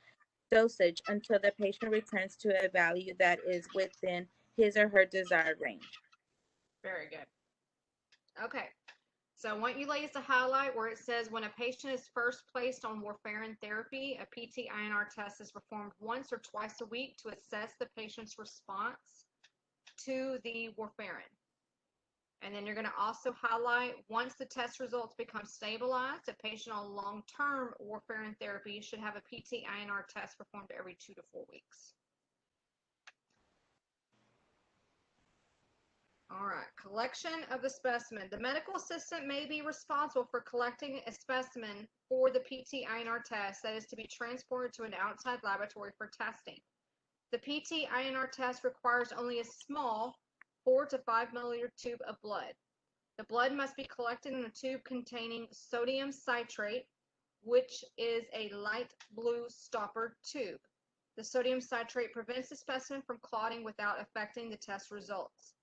dosage until the patient returns to a value that is within his or her desired range. Very good. Okay. So I want you ladies to highlight where it says when a patient is first placed on warfarin therapy, a PT-INR test is performed once or twice a week to assess the patient's response to the warfarin. And then you're going to also highlight once the test results become stabilized, a patient on long-term warfarin therapy should have a PT-INR test performed every 2 to 4 weeks. All right, collection of the specimen. The medical assistant may be responsible for collecting a specimen for the PT-INR test that is to be transported to an outside laboratory for testing. The PT-INR test requires only a small 4 to 5 milliliter tube of blood. The blood must be collected in a tube containing sodium citrate, which is a light blue stoppered tube. The sodium citrate prevents the specimen from clotting without affecting the test results.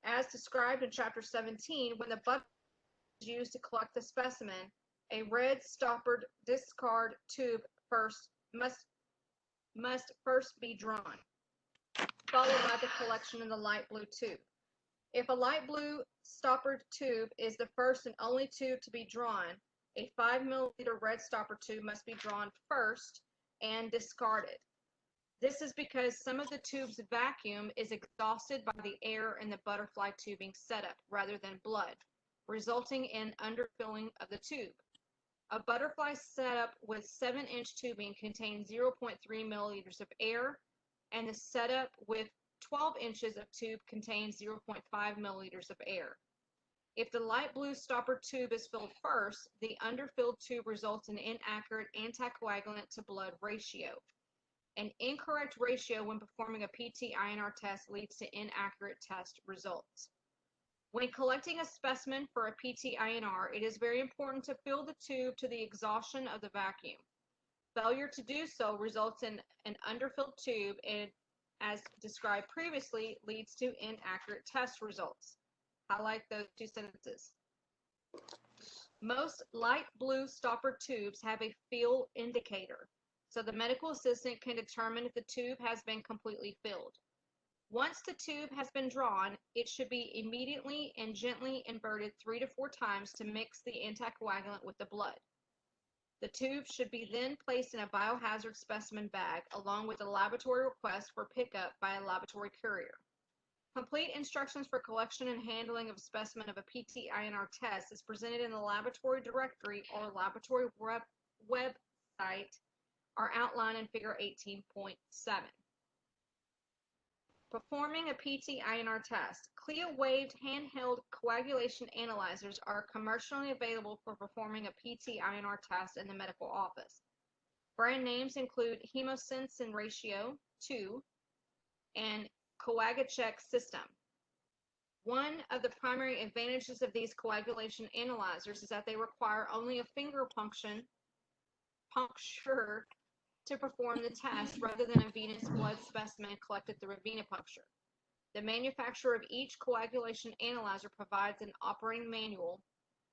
As described in Chapter 17, when the bucket is used to collect the specimen, a red stoppered discard tube must first be drawn, followed by the collection in the light blue tube. If a light blue stoppered tube is the first and only tube to be drawn, a 5 milliliter red stopper tube must be drawn first and discarded. This is because some of the tube's vacuum is exhausted by the air in the butterfly tubing setup rather than blood, resulting in underfilling of the tube. A butterfly setup with 7-inch tubing contains 0.3 milliliters of air, and the setup with 12 inches of tube contains 0.5 milliliters of air. If the light blue stopper tube is filled first, the underfilled tube results in inaccurate anticoagulant to blood ratio. An incorrect ratio when performing a PT-INR test leads to inaccurate test results. When collecting a specimen for a PT-INR, it is very important to fill the tube to the exhaustion of the vacuum. Failure to do so results in an underfilled tube and, as described previously, leads to inaccurate test results. Highlight those two sentences. Most light blue stopper tubes have a fill indicator, so the medical assistant can determine if the tube has been completely filled. Once the tube has been drawn, it should be immediately and gently inverted 3 to 4 times to mix the anticoagulant with the blood. The tube should be then placed in a biohazard specimen bag along with a laboratory request for pickup by a laboratory courier. Complete instructions for collection and handling of a specimen of a PT-INR test is presented in the laboratory directory or laboratory website are outlined in Figure 18.7. Performing a PT-INR test. CLIA-waived handheld coagulation analyzers are commercially available for performing a PT-INR test in the medical office. Brand names include Hemosensing Ratio 2 and Coagucheck System. One of the primary advantages of these coagulation analyzers is that they require only a finger puncture to perform the test rather than a venous blood specimen collected through a venipuncture. The manufacturer of each coagulation analyzer provides an operating manual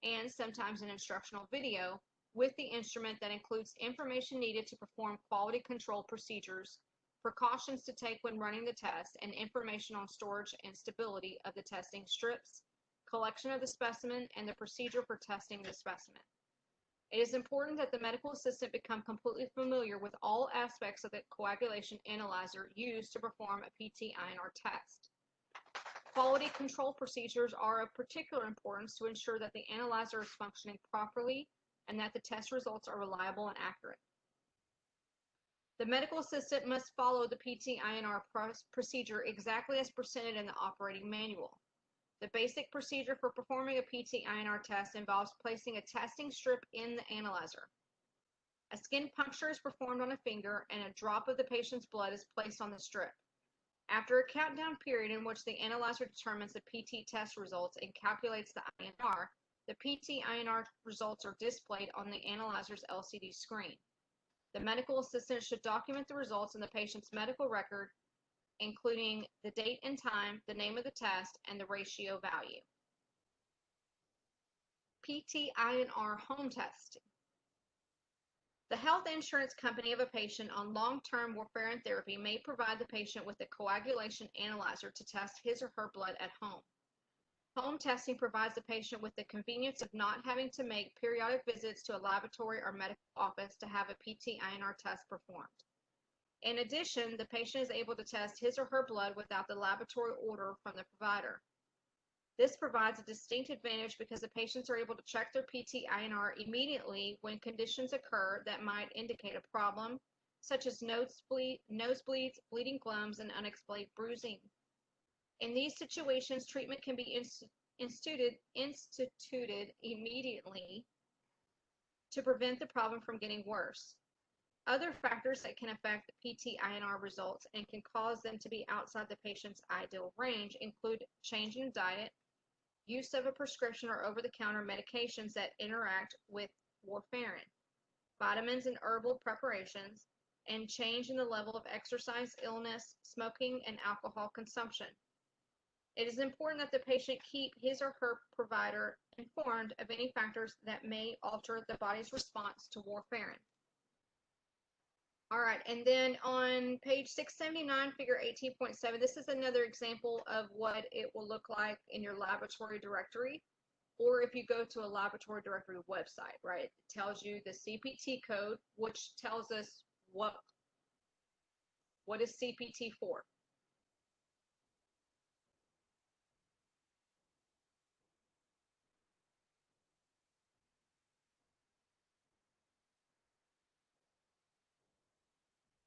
and sometimes an instructional video with the instrument that includes information needed to perform quality control procedures, precautions to take when running the test, and information on storage and stability of the testing strips, collection of the specimen, and the procedure for testing the specimen. It is important that the medical assistant become completely familiar with all aspects of the coagulation analyzer used to perform a PT-INR test. Quality control procedures are of particular importance to ensure that the analyzer is functioning properly and that the test results are reliable and accurate. The medical assistant must follow the PT-INR procedure exactly as presented in the operating manual. The basic procedure for performing a PT-INR test involves placing a testing strip in the analyzer. A skin puncture is performed on a finger and a drop of the patient's blood is placed on the strip. After a countdown period in which the analyzer determines the PT test results and calculates the INR, the PT-INR results are displayed on the analyzer's LCD screen. The medical assistant should document the results in the patient's medical record, including the date and time, the name of the test, and the ratio value. PT-INR home testing. The health insurance company of a patient on long-term warfarin therapy may provide the patient with a coagulation analyzer to test his or her blood at home. Home testing provides the patient with the convenience of not having to make periodic visits to a laboratory or medical office to have a PT-INR test performed. In addition, the patient is able to test his or her blood without the laboratory order from the provider. This provides a distinct advantage because the patients are able to check their PT-INR immediately when conditions occur that might indicate a problem, such as nosebleeds, bleeding gums, and unexplained bruising. In these situations, treatment can be instituted immediately to prevent the problem from getting worse. Other factors that can affect the PT-INR results and can cause them to be outside the patient's ideal range include change in diet, use of a prescription or over-the-counter medications that interact with warfarin, vitamins and herbal preparations, and change in the level of exercise, illness, smoking, and alcohol consumption. It is important that the patient keep his or her provider informed of any factors that may alter the body's response to warfarin. All right, and then on page 679, figure 18.7, this is another example of what it will look like in your laboratory directory, or if you go to a laboratory directory website, right? It tells you the CPT code, which tells us what is CPT for.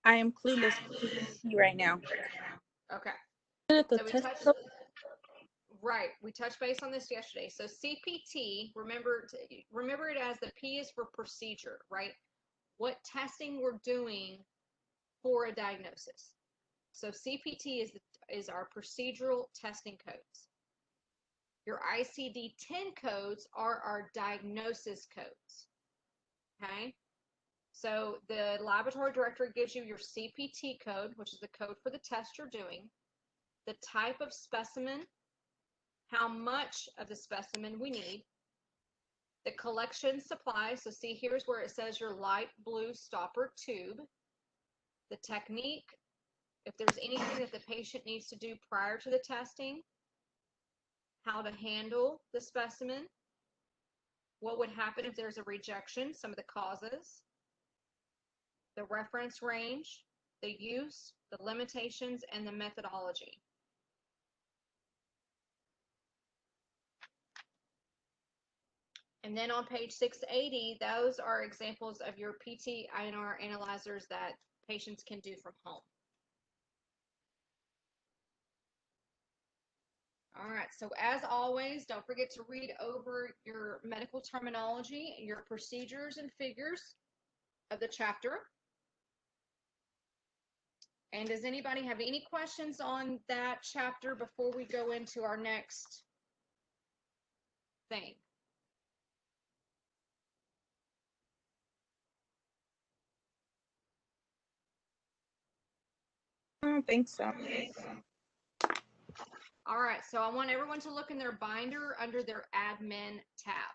I am clueless right now. Okay. The So we test touched, right, we touched base on this yesterday. So CPT, remember it as the P is for procedure, right? What testing we're doing for a diagnosis. So CPT is our procedural testing codes. Your ICD-10 codes are our diagnosis codes. Okay? So the laboratory director gives you your CPT code, which is the code for the test you're doing, the type of specimen, how much of the specimen we need, the collection supplies. So see, here's where it says your light blue stopper tube, the technique, if there's anything that the patient needs to do prior to the testing, how to handle the specimen, what would happen if there's a rejection, some of the causes, the reference range, the use, the limitations, and the methodology. And then on page 680, those are examples of your PT-INR analyzers that patients can do from home. All right, so as always, don't forget to read over your medical terminology and your procedures and figures of the chapter. And does anybody have any questions on that chapter before we go into our next thing? I don't think so. All right, so I want everyone to look in their binder under their admin tab.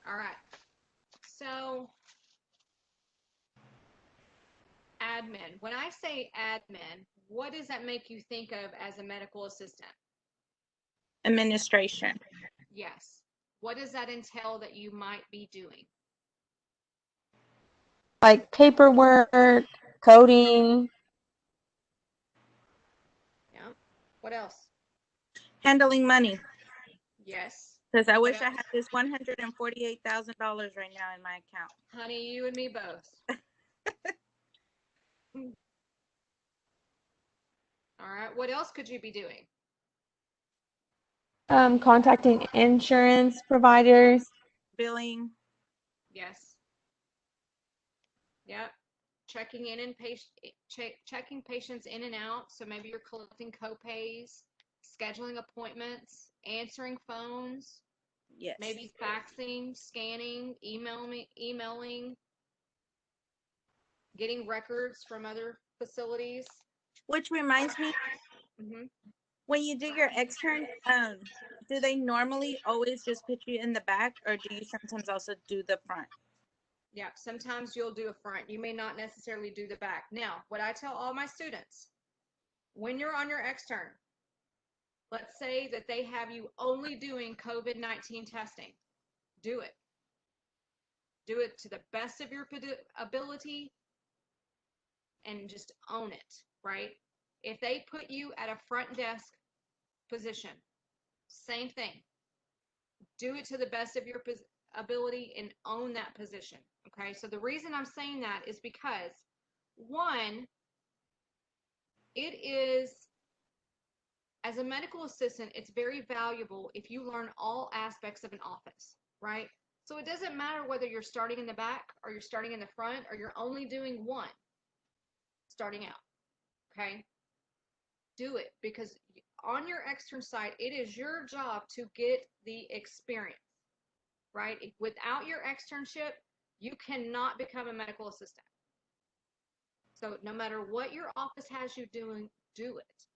All right, so admin. When I say admin, what does that make you think of as a medical assistant? Administration. Yes. What does that entail that you might be doing? Like paperwork, coding. Yeah. What else? Handling money. Yes. Because I What wish I else? had this $148,000 right now in my account. Honey, you and me both. All right. What else could you be doing? Contacting insurance providers. Billing. Yes. Yep. Checking in and checking patients in and out. So maybe you're collecting copays, scheduling appointments, answering phones, Yes. maybe faxing, scanning, emailing, getting records from other facilities. Which reminds me, Mm-hmm. when you do your extern, do they normally always just put you in the back, or do you sometimes also do the front? Yeah, sometimes you'll do a front. You may not necessarily do the back. Now, what I tell all my students, when you're on your extern, let's say that they have you only doing COVID-19 testing, do it. Do it to the best of your ability and just own it, right? If they put you at a front desk position, same thing. Do it to the best of your ability and own that position, okay? So the reason I'm saying that is because, one, it is, as a medical assistant, it's very valuable if you learn all aspects of an office, right? So it doesn't matter whether you're starting in the back or you're starting in the front or you're only doing one starting out, okay? Do it, because on your extern side, it is your job to get the experience, right? Without your externship, you cannot become a medical assistant. So no matter what your office has you doing, do it,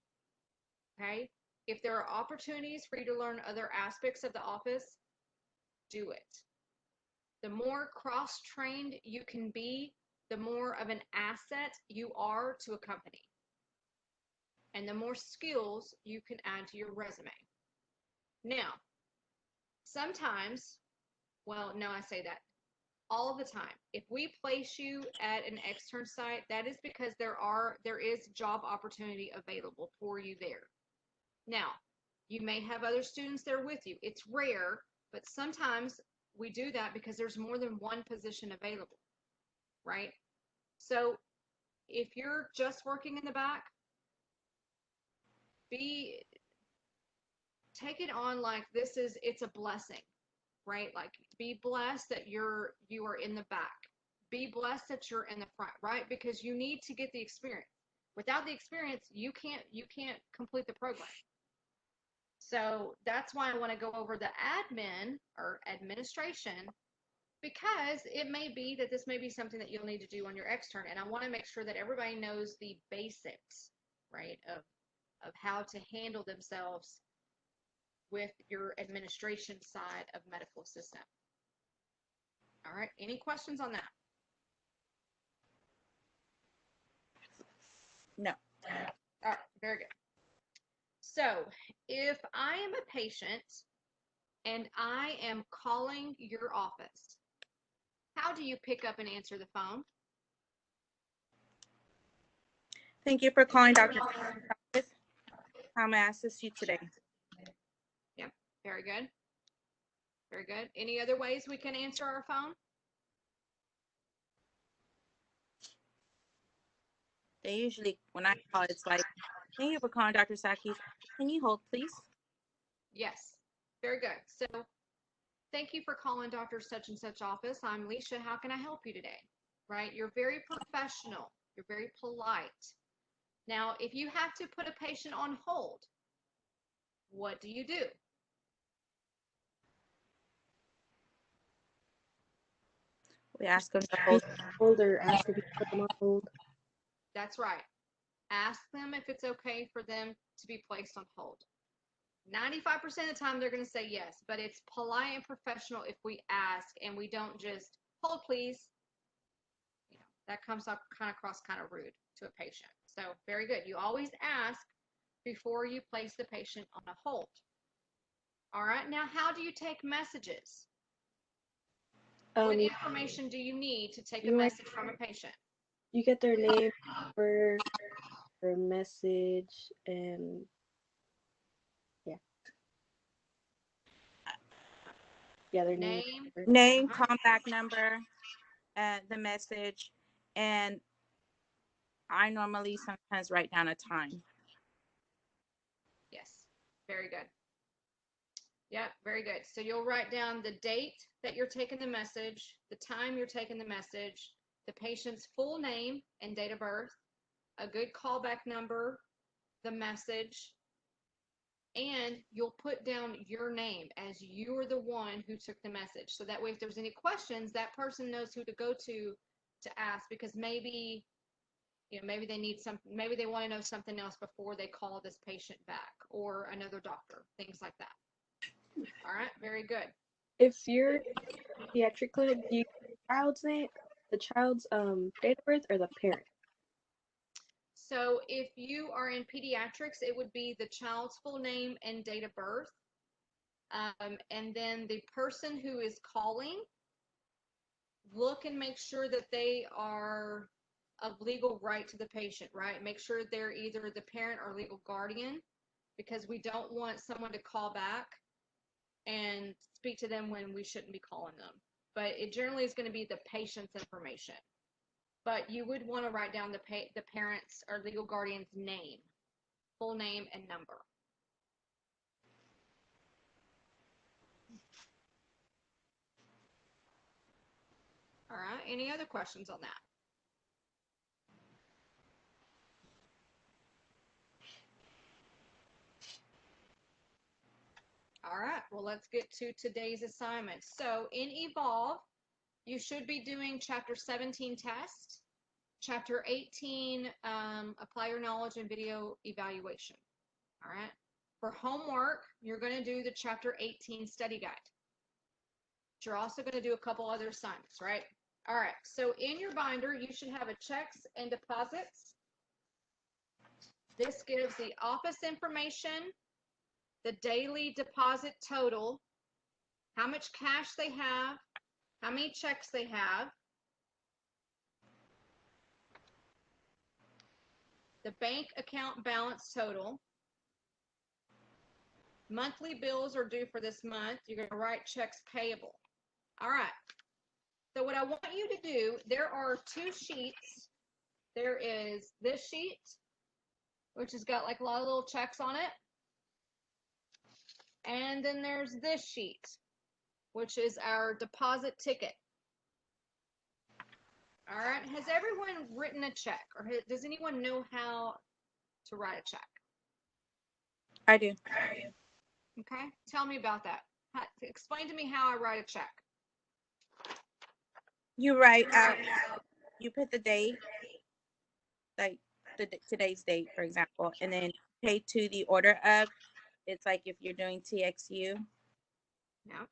okay? If there are opportunities for you to learn other aspects of the office, do it. The more cross-trained you can be, the more of an asset you are to a company. And the more skills you can add to your resume. Now, sometimes, well, no, I say that all the time. If we place you at an extern site, that is because there is job opportunity available for you there. Now, you may have other students there with you. It's rare, but sometimes we do that because there's more than one position available, right? So if you're just working in the back, take it on like it's a blessing, right? Like, be blessed that you are in the back. be blessed that you're in the front, right? Because you need to get the experience. Without the experience, you can't complete the program. So that's why I want to go over the admin or administration, because it may be that this may be something that you'll need to do on your extern, and I want to make sure that everybody knows the basics, right, of how to handle themselves with your administration side of medical assistant. All right, any questions on that? No. All right, very good. So if I am a patient and I am calling your office, how do you pick up and answer the phone? Thank you for calling Dr. How may I assist you today? Yeah, very good. Very good. Any other ways we can answer our phone? They usually, when I call, it's like, thank you for calling Dr. Saki. Can you hold, please? Yes, very good. So thank you for calling Dr. Such and Such office. I'm Leisha. How can I help you today? Right? You're very professional. You're very polite. Now, if you have to put a patient on hold, what do you do? We ask them to Please hold. hold or ask if you put them on hold. That's right. Ask them if it's okay for them to be placed on hold. 95% of the time they're going to say yes, but it's polite and professional if we ask and we don't just hold please. You know, that comes up across kind of rude to a patient. So very good. You always ask before you place the patient on a hold. All right. Now, how do you take messages? What information do you need to take a message from a patient? You get their name, number, their message, and yeah, their name. Name, callback number, the message, and I normally sometimes write down a time. Yes, very good. Yeah, very good. So you'll write down the date that you're taking the message, the time you're taking the message, the patient's full name and date of birth, a good callback number, the message, and you'll put down your name as you're the one who took the message. So that way, if there's any questions, that person knows who to go to ask, because maybe, you know, maybe they need something, maybe they want to know something else before they call this patient back or another doctor, things like that. All right, very good. If you're pediatric clinic, do you use the child's name, the child's date of birth, or the parent? So if you are in pediatrics, it would be the child's full name and date of birth. And then the person who is calling, look and make sure that they are of legal right to the patient, right? Make sure they're either the parent or legal guardian, because we don't want someone to call back and speak to them when we shouldn't be calling them. But it generally is going to be the patient's information. But you would want to write down the parent's or legal guardian's name, full name and number. All right, any other questions on that? All right, well, let's get to today's assignment. So in Evolve, you should be doing Chapter 17 test, Chapter 18, apply your knowledge and video evaluation. All right. For homework, you're going to do the Chapter 18 study guide. But you're also going to do a couple other assignments, right? All right. So in your binder, you should have a checks and deposits. This gives the office information, the daily deposit total, how much cash they have, how many checks they have, the bank account balance total, monthly bills are due for this month. You're going to write checks payable. All right. So what I want you to do, there are two sheets. There is this sheet, which has got like a lot of little checks on it. And then there's this sheet, which is our deposit ticket. All right. Has everyone written a check, or does anyone know how to write a check? I do. Okay. Tell me about that. Explain to me how I write a check. You write out, you put the date, like today's date, for example, and then pay to the order of. It's like if you're doing TXU. Yeah.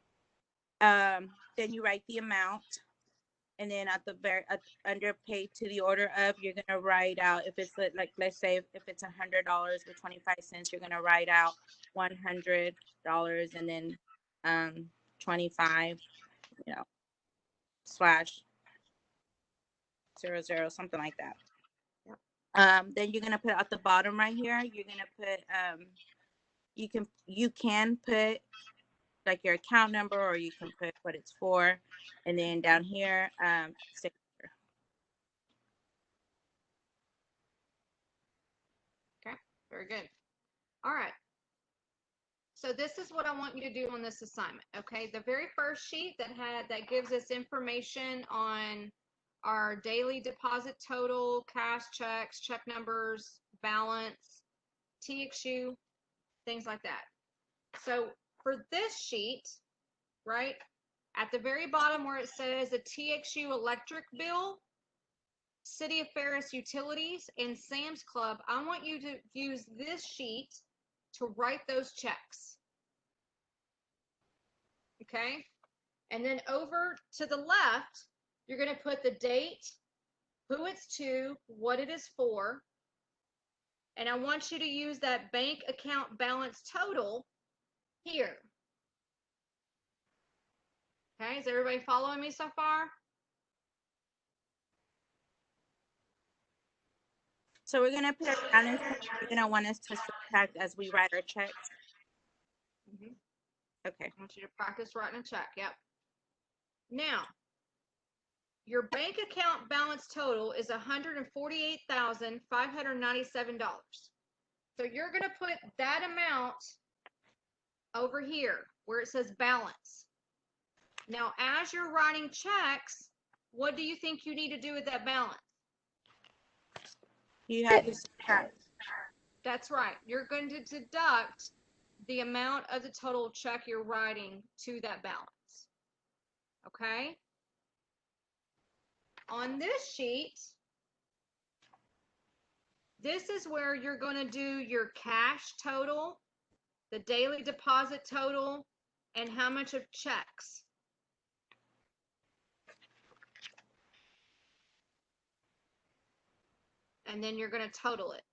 Then you write the amount, and then at the under pay to the order of, you're gonna write out if it's like let's say if it's $100 with 25 cents, you're gonna write out $100 and then 25, you know, slash 00, something like that. Then you're gonna put at the bottom right here, you're gonna put you can put like your account number, or you can put what it's for, and then down here signature. Okay. Very good. All right. So this is what I want you to do on this assignment. Okay. The very first sheet that gives us information on our daily deposit total, cash checks, check numbers, balance, TXU, things like that. So for this sheet, right, at the very bottom where it says a TXU electric bill, City of Ferris Utilities, and Sam's Club, I want you to use this sheet to write those checks. Okay? And then over to the left, you're going to put the date, who it's to, what it is for, and I want you to use that bank account balance total here. Okay, is everybody following me so far? So we're gonna put our balance. You're gonna want us to subtract as we write our checks. Mm-hmm. Okay. I want you to practice writing a check. Yep. Now, your bank account balance total is $148,597. So you're going to put that amount over here where it says balance. Now, as you're writing checks, what do you think you need to do with that balance? You have to subtract. That's right. You're going to deduct the amount of the total check you're writing to that balance. Okay? On this sheet, this is where you're going to do your cash total, the daily deposit total, and how much of checks. And then you're going to total it.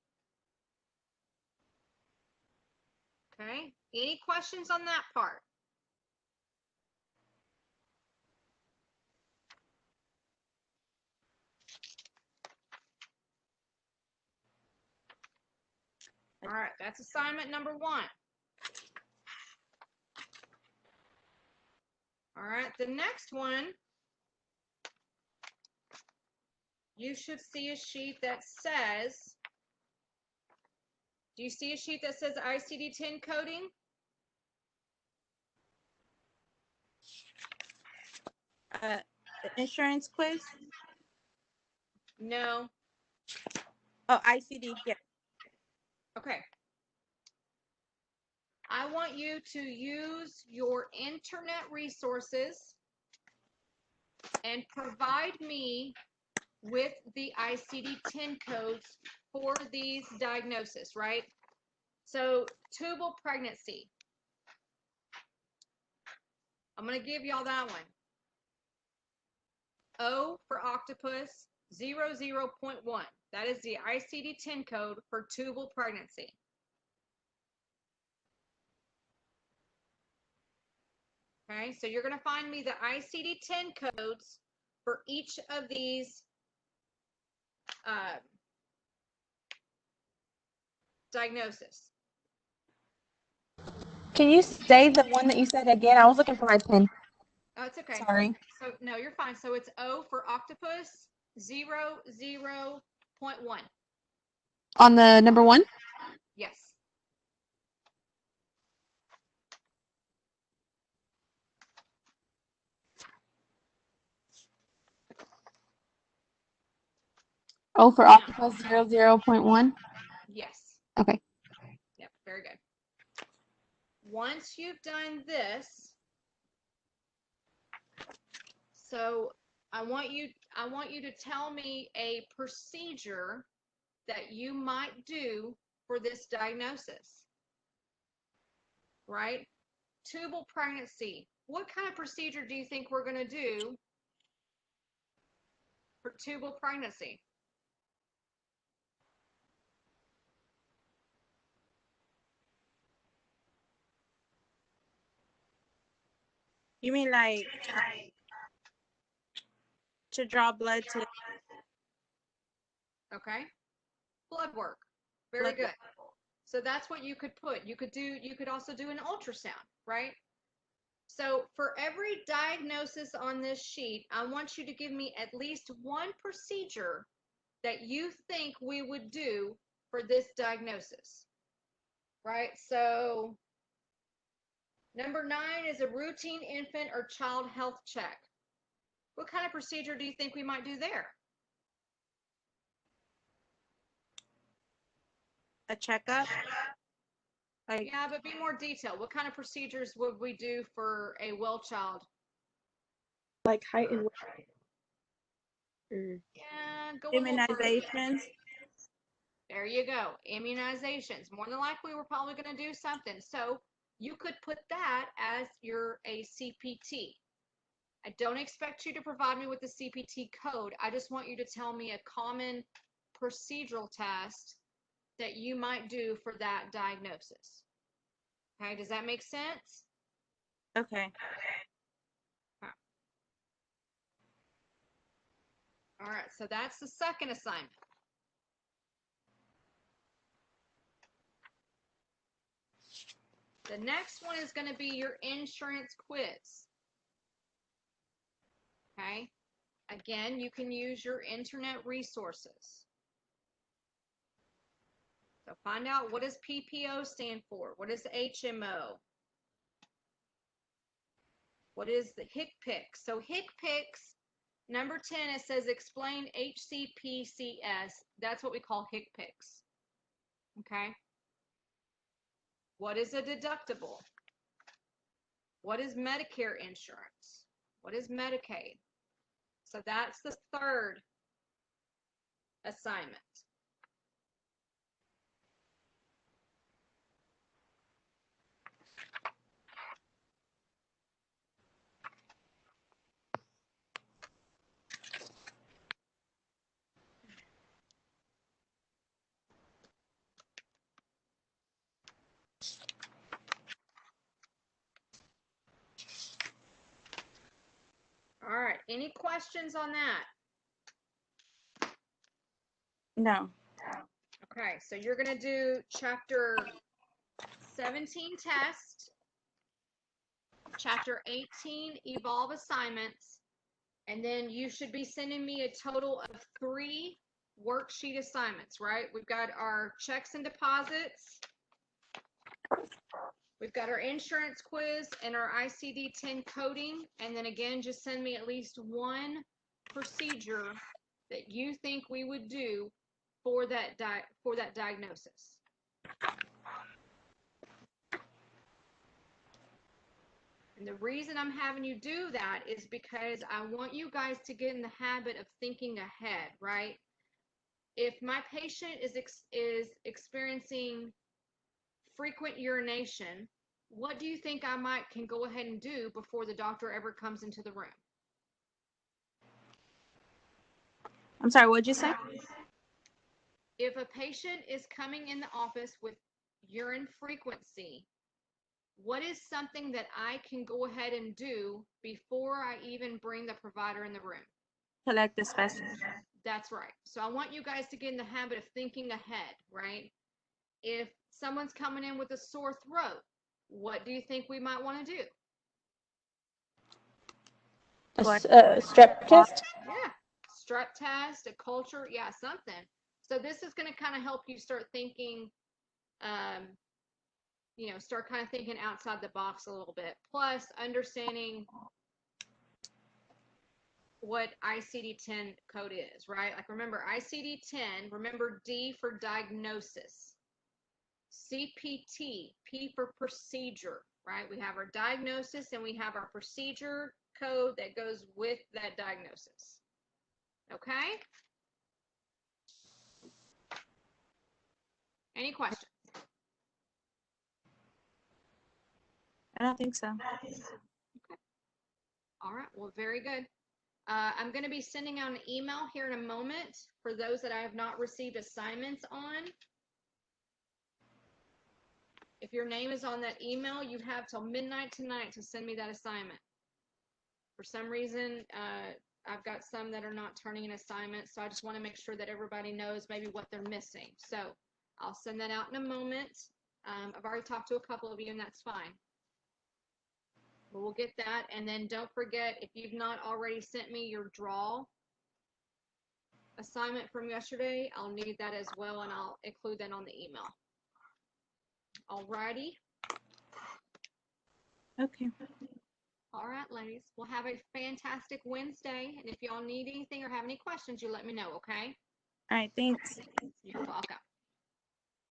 Okay? Any questions on that part? All right, that's assignment number 1. All right, the next one, you should see a sheet that says, do you see a sheet that says ICD-10 coding? Insurance quiz. No. Oh, ICD. Yeah. Okay. I want you to use your internet resources and provide me with the ICD-10 codes for these diagnoses, right? So, tubal pregnancy. I'm going to give y'all that one. O for octopus, 00.1. That is the ICD-10 code for tubal pregnancy. Okay, so you're going to find me the ICD-10 codes for each of these diagnoses. Can you say the one that you said again? I was looking for my pen. Oh, it's okay. Sorry. So, no, you're fine. So it's O for octopus, 00.1. On the number 1? Yes. Oh, for Now, Octopus 00.1? yes. Okay. Yep, very good. Once you've done this, so I want you to tell me a procedure that you might do for this diagnosis. Right? Tubal pregnancy. What kind of procedure do you think we're going to do for tubal pregnancy? You mean like to draw blood to Okay? Blood work. Very blood? good. So that's what you could put. You could also do an ultrasound, right? So for every diagnosis on this sheet, I want you to give me at least one procedure that you think we would do for this diagnosis. Right? So number 9 is a routine infant or child health check. What kind of procedure do you think we might do there? A checkup? Like Yeah, but be more detailed. What kind of procedures would we do for a well child? Like height and weight. Yeah, go a little further. immunizations? There you go. Immunizations. More than likely, we're probably going to do something. So you could put that as your a CPT. I don't expect you to provide me with the CPT code. I just want you to tell me a common procedural test that you might do for that diagnosis. Okay, does that make sense? Okay. All right, so that's the second assignment. The next one is going to be your insurance quiz. Okay, again, you can use your internet resources. So find out, what does PPO stand for? What is HMO? What is the HCPCS? So HCPCS, number 10, it says explain HCPCS. That's what we call HCPCS. Okay. What is a deductible? What is Medicare insurance? What is Medicaid? So that's the third assignment. All right. Any questions on that? No. Okay. So you're going to do chapter 17 test, chapter 18 evolve assignments, and then you should be sending me a total of 3 worksheet assignments, right? We've got our checks and deposits. We've got our insurance quiz and our ICD-10 coding. And then again, just send me at least one procedure that you think we would do for that diagnosis. And the reason I'm having you do that is because I want you guys to get in the habit of thinking ahead, right? If my patient is experiencing frequent urination, what do you think I can go ahead and do before the doctor ever comes into the room? I'm sorry, what'd you say? If a patient is coming in the office with urine frequency, what is something that I can go ahead and do before I even bring the provider in the room? Collect the specimen. That's right. So I want you guys to get in the habit of thinking ahead, right? If someone's coming in with a sore throat, what do you think we might want to do? A strep test? Yeah, strep test, a culture, yeah, something. So this is going to kind of help you start thinking, start kind of thinking outside the box a little bit. Plus, understanding what ICD-10 code is, right? Like remember ICD-10, remember D for diagnosis. CPT, P for procedure, right? We have our diagnosis and we have our procedure code that goes with that diagnosis. Okay? Any questions? I don't think so. All right, well, very good. I'm going to be sending out an email here in a moment for those that I have not received assignments on. If your name is on that email, you have till midnight tonight to send me that assignment. For some reason, I've got some that are not turning in assignments, so I just want to make sure that everybody knows maybe what they're missing. So I'll send that out in a moment. I've already talked to a couple of you, and that's fine. But we'll get that, and then don't forget, if you've not already sent me your draw assignment from yesterday, I'll need that as well, and I'll include that on the email. Alrighty. Okay. All right, ladies. Well, have a fantastic Wednesday. And if y'all need anything or have any questions, you let me know, okay? All right, thanks. You're welcome.